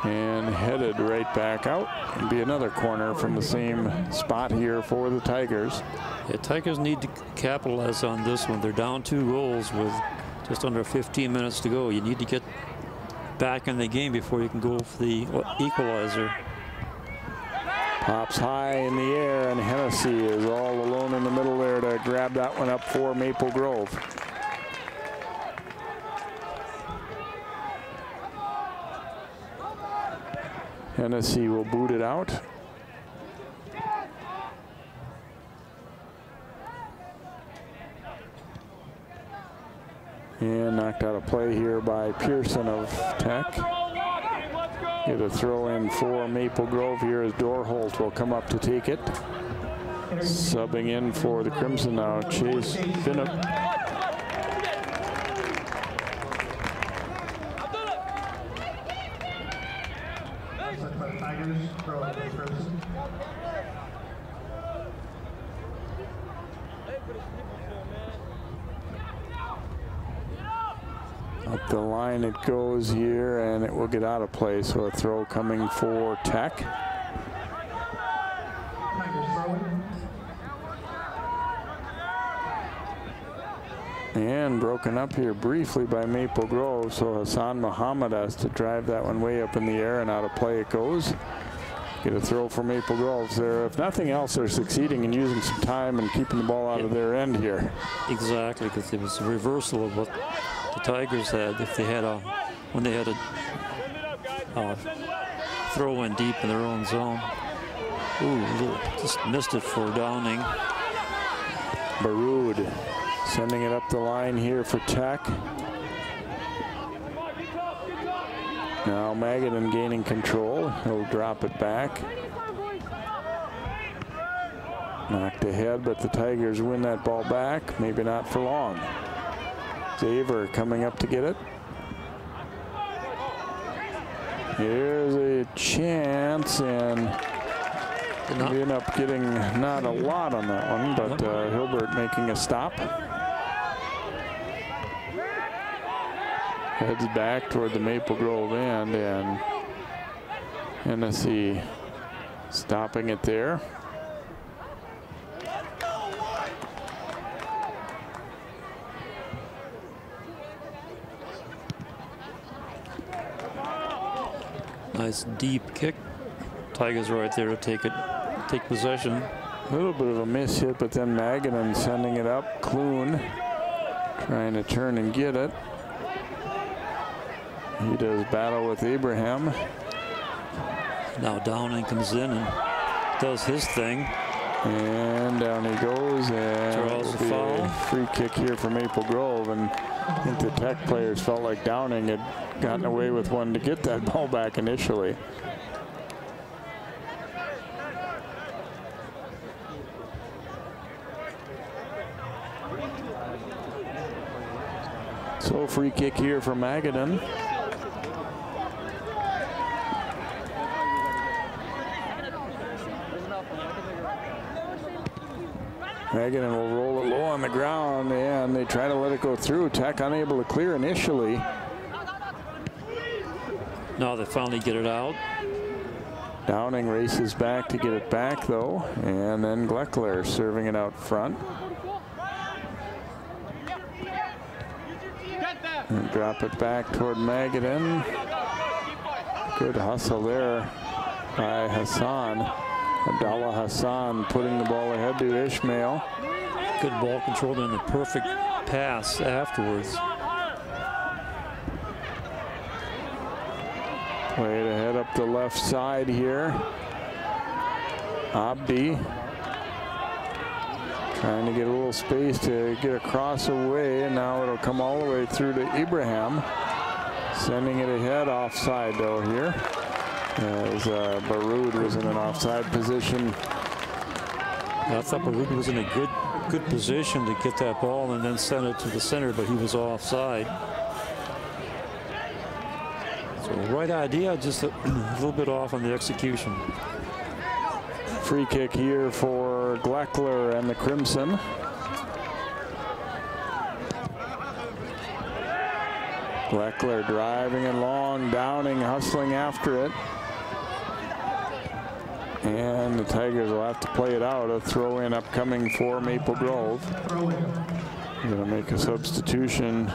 And headed right back out. And be another corner from the same spot here for the Tigers. Yeah, Tigers need to capitalize on this one. They're down 2 goals with just under 15 minutes to go. You need to get back in the game before you can go for the equalizer. Pops high in the air, and Hennessy is all alone in the middle there to grab that one up for Maple Grove. Hennessy will boot it out. And knocked out of play here by Pearson of Tech. Get a throw in for Maple Grove here as Dorholt will come up to take it. Subbing in for the Crimson now, Chase Binup. Up the line it goes here, and it will get out of play. So a throw coming for Tech. And broken up here briefly by Maple Grove. So Hassan Muhammad has to drive that one way up in the air, and out of play it goes. Get a throw for Maple Grove. They're, if nothing else, they're succeeding in using some time and keeping the ball out of their end here. Exactly, because it was a reversal of what the Tigers had. If they had when they had a throw in deep in their own zone. Ooh, just missed it for Downing. Baroud sending it up the line here for Tech. Now Magadan gaining control. He'll drop it back. Knocked ahead, but the Tigers win that ball back. Maybe not for long. Xavier coming up to get it. Here's a chance, and we end up getting not a lot on that one, but Hilbert making a stop. Heads back toward the Maple Grove end, and Hennessy stopping it there. Nice deep kick. Tigers right there to take possession. A little bit of a miss hit, but then Magadan sending it up. Clune trying to turn and get it. He does battle with Abraham. Now Downing comes in and does his thing. And down he goes, and draws the foul. Free kick here for Maple Grove, and I think the Tech players felt like Downing had gotten away with one to get that ball back initially. So free kick here for Magadan. Magadan will roll it low on the ground, and they try to let it go through. Tech unable to clear initially. Now they finally get it out. Downing races back to get it back, though, and then Gleckler serving it out front. And drop it back toward Magadan. Good hustle there by Hassan. Abdallah Hassan putting the ball ahead to Ishmael. Good ball control and the perfect pass afterwards. Played ahead up the left side here. Abdi trying to get a little space to get across away, and now it'll come all the way through to Ibrahim. Sending it ahead, offside though here, as Baroud was in an offside position. I thought Baroud was in a good position to get that ball and then send it to the center, but he was offside. So right idea, just a little bit off on the execution. Free kick here for Gleckler and the Crimson. Gleckler driving it long, Downing hustling after it. And the Tigers will have to play it out. A throw in upcoming for Maple Grove. Going to make a substitution.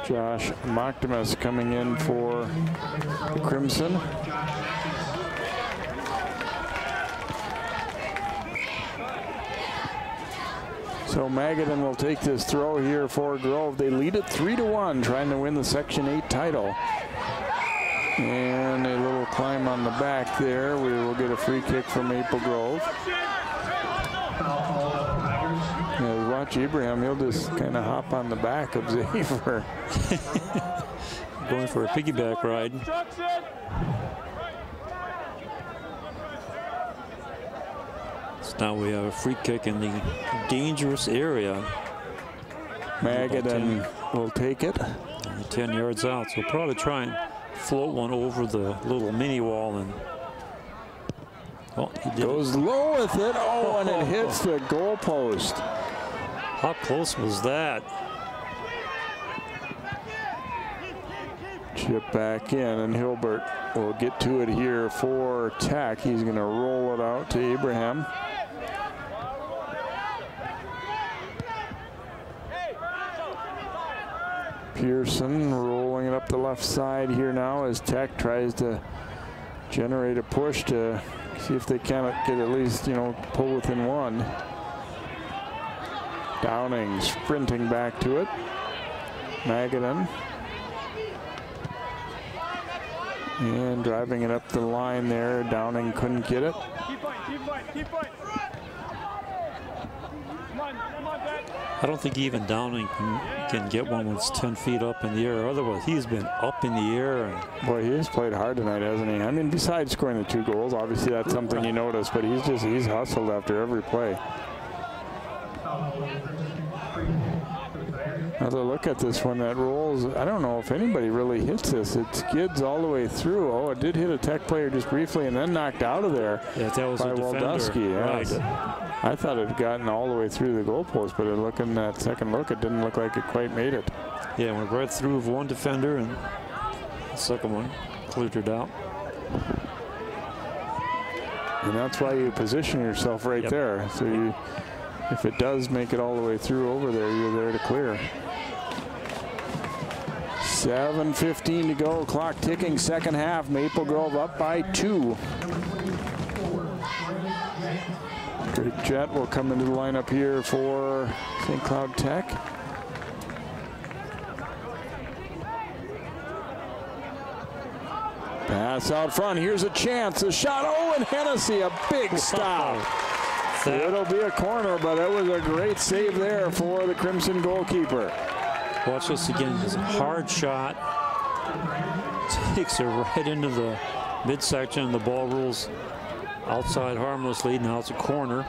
Josh Moctimus coming in for the Crimson. So Magadan will take this throw here for Grove. They lead it 3-1, trying to win the Section 8 title. And a little climb on the back there. We will get a free kick from Maple Grove. Watch Ibrahim, he'll just kind of hop on the back of Xavier. Going for a piggyback ride. So now we have a free kick in the dangerous area. Magadan will take it. 10 yards out, so probably try and float one over the little mini wall, and he goes low with it. Oh, and it hits the goal post. How close was that? Chip back in, and Hilbert will get to it here for Tech. He's going to roll it out to Abraham. Pearson rolling it up the left side here now as Tech tries to generate a push to see if they cannot get at least, pull within one. Downing sprinting back to it. Magadan. And driving it up the line there. Downing couldn't get it. I don't think even Downing can get one when it's 10 feet up in the air. Otherwise, he's been up in the air. And boy, he has played hard tonight, hasn't he? I mean, besides scoring the 2 goals, obviously that's something you notice, but he's hustled after every play. Another look at this one that rolls. I don't know if anybody really hits this. It skids all the way through. Oh, it did hit a Tech player just briefly and then knocked out of there. Yeah, that was by a defender. Waldusky. Yes. Right. I thought it had gotten all the way through the goalpost, but looking at that second look, it didn't look like it quite made it. Yeah, went right through of one defender, and the second one cleared it out. And that's why you position yourself right there. So you, if it does make it all the way through over there, you're there to clear. 7:15 to go, clock ticking, second half. Maple Grove up by 2. Drake Jett will come into the lineup here for St. Cloud Tech. Pass out front, here's a chance, a shot, oh, and Hennessy, a big stop. It'll be a corner, but it was a great save there for the Crimson goalkeeper. Watch this again, it's a hard shot. Takes it right into the midsection, and the ball rolls outside harmlessly. Now it's a corner.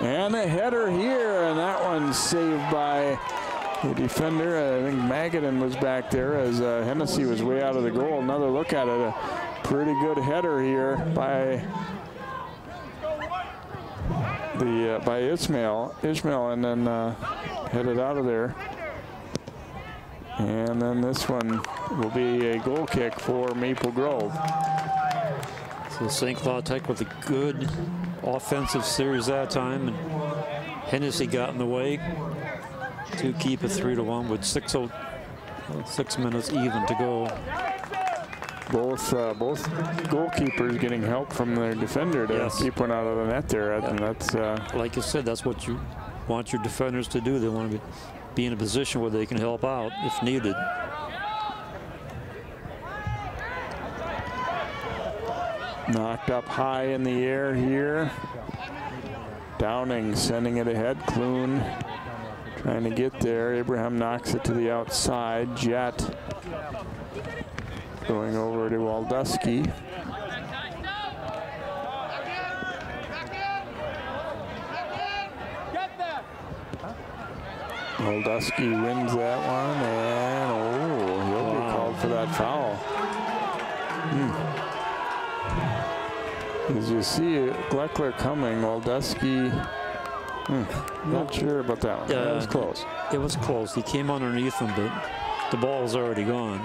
And a header here, and that one's saved by the defender. I think Magadan was back there as Hennessy was way out of the goal. Another look at it, a pretty good header here by Ishmael, and then headed out of there. And then this one will be a goal kick for Maple Grove. So St. Cloud Tech with a good offensive series that time, and Hennessy got in the way to keep it 3-1 with 6 minutes even to go. Both goalkeepers getting help from their defender to keep one out of the net there, and that's like you said, that's what you want your defenders to do. They want to be in a position where they can help out if needed. Knocked up high in the air here. Downing sending it ahead. Clune trying to get there. Abraham knocks it to the outside. Jett going over to Waldusky. Waldusky wins that one, and he'll be called for that foul. As you see Gleckler coming, Waldusky, not sure about that one. That was close. It was close. He came underneath him, but the ball was already gone.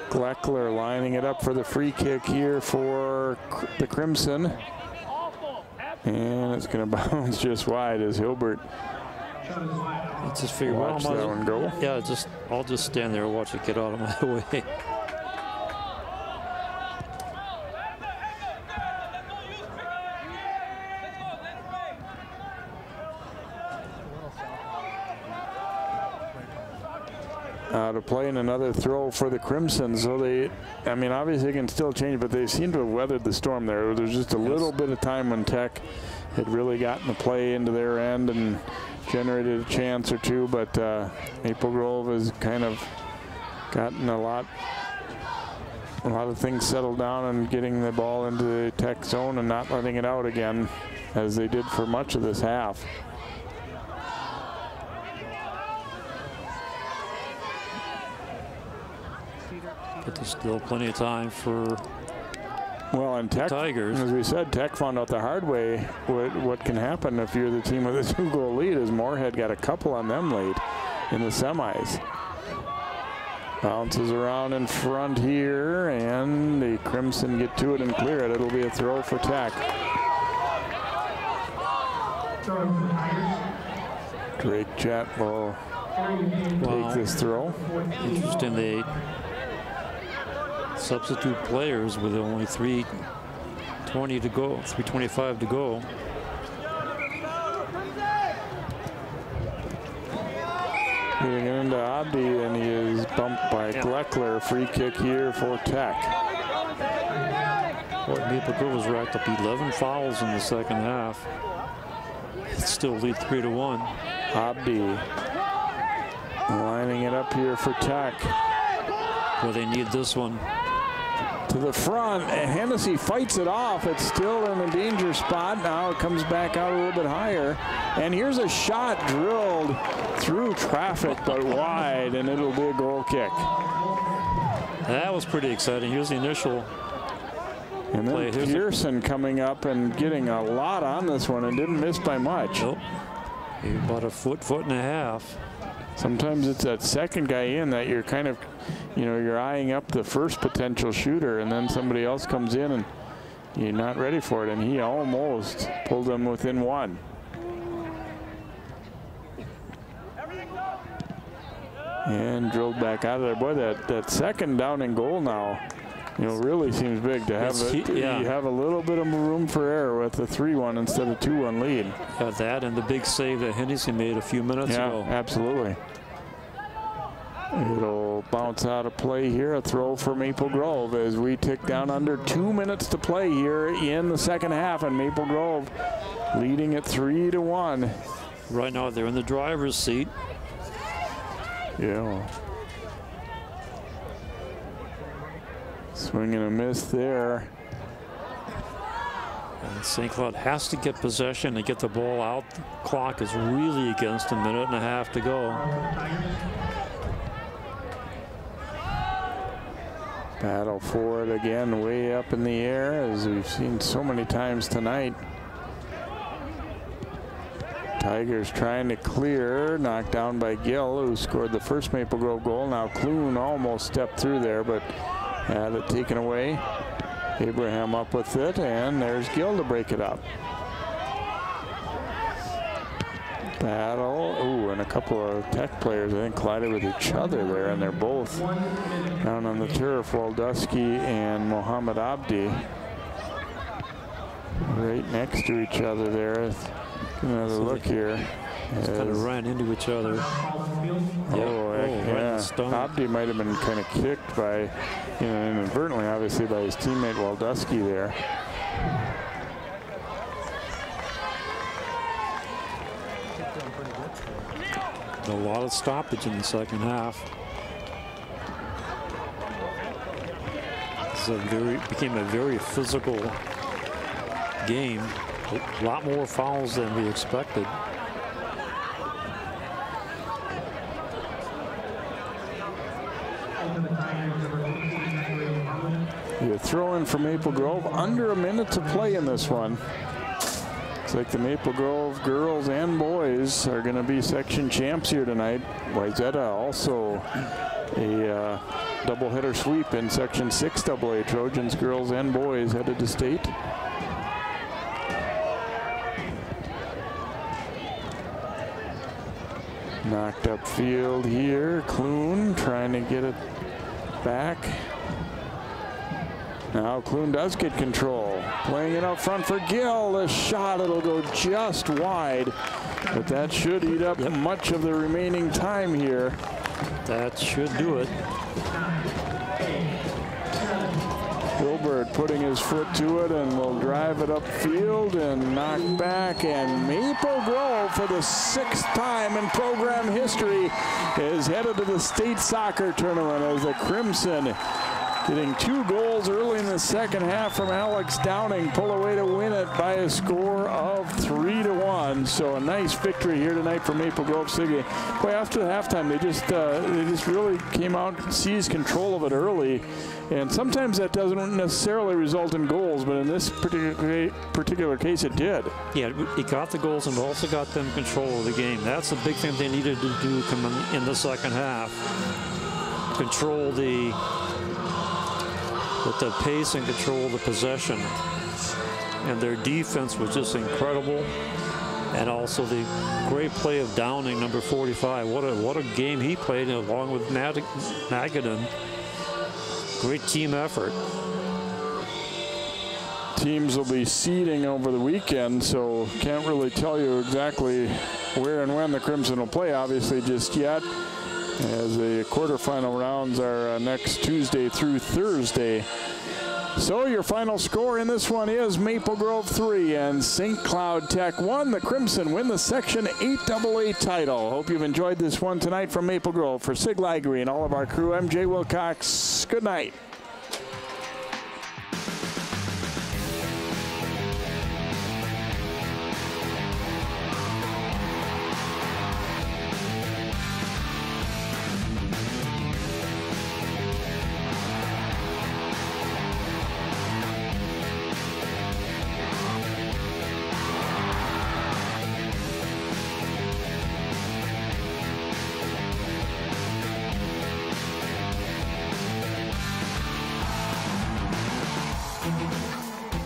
Gleckler lining it up for the free kick here for the Crimson. And it's going to bounce just wide as Hilbert Let's just figure out that one go. Yeah, I'll just stand there and watch it get out of my way. To play in another throw for the Crimson. So they, I mean, obviously they can still change, but they seem to have weathered the storm there. There's just a little bit of time when Tech had really gotten the play into their end and generated a chance or two, but Maple Grove has kind of gotten a lot of things settled down and getting the ball into the Tech zone and not letting it out again, as they did for much of this half. But there's still plenty of time for and Tech, Tigers. As we said, Tech found out the hard way what can happen if you're the team with a 2-goal lead, as Moorhead got a couple on them late in the semis. Bounces around in front here, and the Crimson get to it and clear it. It'll be a throw for Tech. Drake Jett will take this throw. Interesting, they substitute players with only 3:20 to go, 3:25 to go. Getting into Abdi, and he is bumped by Gleckler. Free kick here for Tech. Boy, Maple Grove was racked up 11 fouls in the second half. It's still lead 3-1. Abdi lining it up here for Tech. Well, they need this one. To the front, and Hennessy fights it off. It's still in a danger spot. Now it comes back out a little bit higher. And here's a shot drilled through traffic, but wide, and it'll be a goal kick. That was pretty exciting. Here's the initial and then play. Pearson coming up and getting a lot on this one and didn't miss by much. Nope. About a foot and a half. Sometimes it's that second guy in that you're kind of, you know, you're eyeing up the first potential shooter, and then somebody else comes in and you're not ready for it, and he almost pulled them within one. And drilled back out of there. Boy, that second down and goal now, you know, really seems big to have it. Yeah. You have a little bit of room for error with the 3-1 instead of 2-1 lead. Got that and the big save that Hennessy made a few minutes ago. Yeah, absolutely. It'll bounce out of play here. A throw for Maple Grove as we tick down under 2 minutes to play here in the second half, and Maple Grove leading at 3-1. Right now they're in the driver's seat. Yeah. Swing and a miss there. And St. Cloud has to get possession and get the ball out. The clock is really against a minute and a half to go. Battle for it again, way up in the air, as we've seen so many times tonight. Tigers trying to clear, knocked down by Gill, who scored the first Maple Grove goal. Now Clune almost stepped through there, but had it taken away. Abraham up with it, and there's Gill to break it up. Battle, ooh, and a couple of Tech players, I think, collided with each other there, and they're both down on the turf. Waldusky and Mohammed Abdi right next to each other there. Another look here. Just kind of ran into each other. Yeah. Abdi might have been kind of kicked by, you know, inadvertently, obviously, by his teammate Waldusky there. A lot of stoppage in the second half. This became a very physical game. A lot more fouls than we expected. You throw in for Maple Grove, under a minute to play in this one. Looks like the Maple Grove girls and boys are going to be section champs here tonight. Wayzata also a doubleheader sweep in section 6 AA. Trojans girls and boys headed to state. Knocked up field here. Clune trying to get it back. Now Clune does get control. Playing it out front for Gill. The shot, it'll go just wide. But that should eat up much of the remaining time here. That should do it. Gilbert putting his foot to it and will drive it upfield and knock back. And Maple Grove, for the 6th time in program history, is headed to the state soccer tournament as the Crimson, getting 2 goals early in the second half from Alex Downing, pull away to win it by a score of 3-1. So a nice victory here tonight for Maple Grove City. Boy, after the halftime, they just really came out, seized control of it early. And sometimes that doesn't necessarily result in goals, but in this particular case, it did. Yeah, it got the goals and also got them control of the game. That's the big thing they needed to do coming in the second half. Control the pace and control the possession. And their defense was just incredible. And also the great play of Downing, number 45. What a game he played along with Magadan. Great team effort. Teams will be seeding over the weekend, so can't really tell you exactly where and when the Crimson will play, obviously, just yet, as the quarterfinal rounds are next Tuesday through Thursday. So your final score in this one is Maple Grove 3 and St. Cloud Tech 1. The Crimson win the Section 8AA title. Hope you've enjoyed this one tonight from Maple Grove. For Sig Liggery and all of our crew, I'm Jay Wilcox. Good night.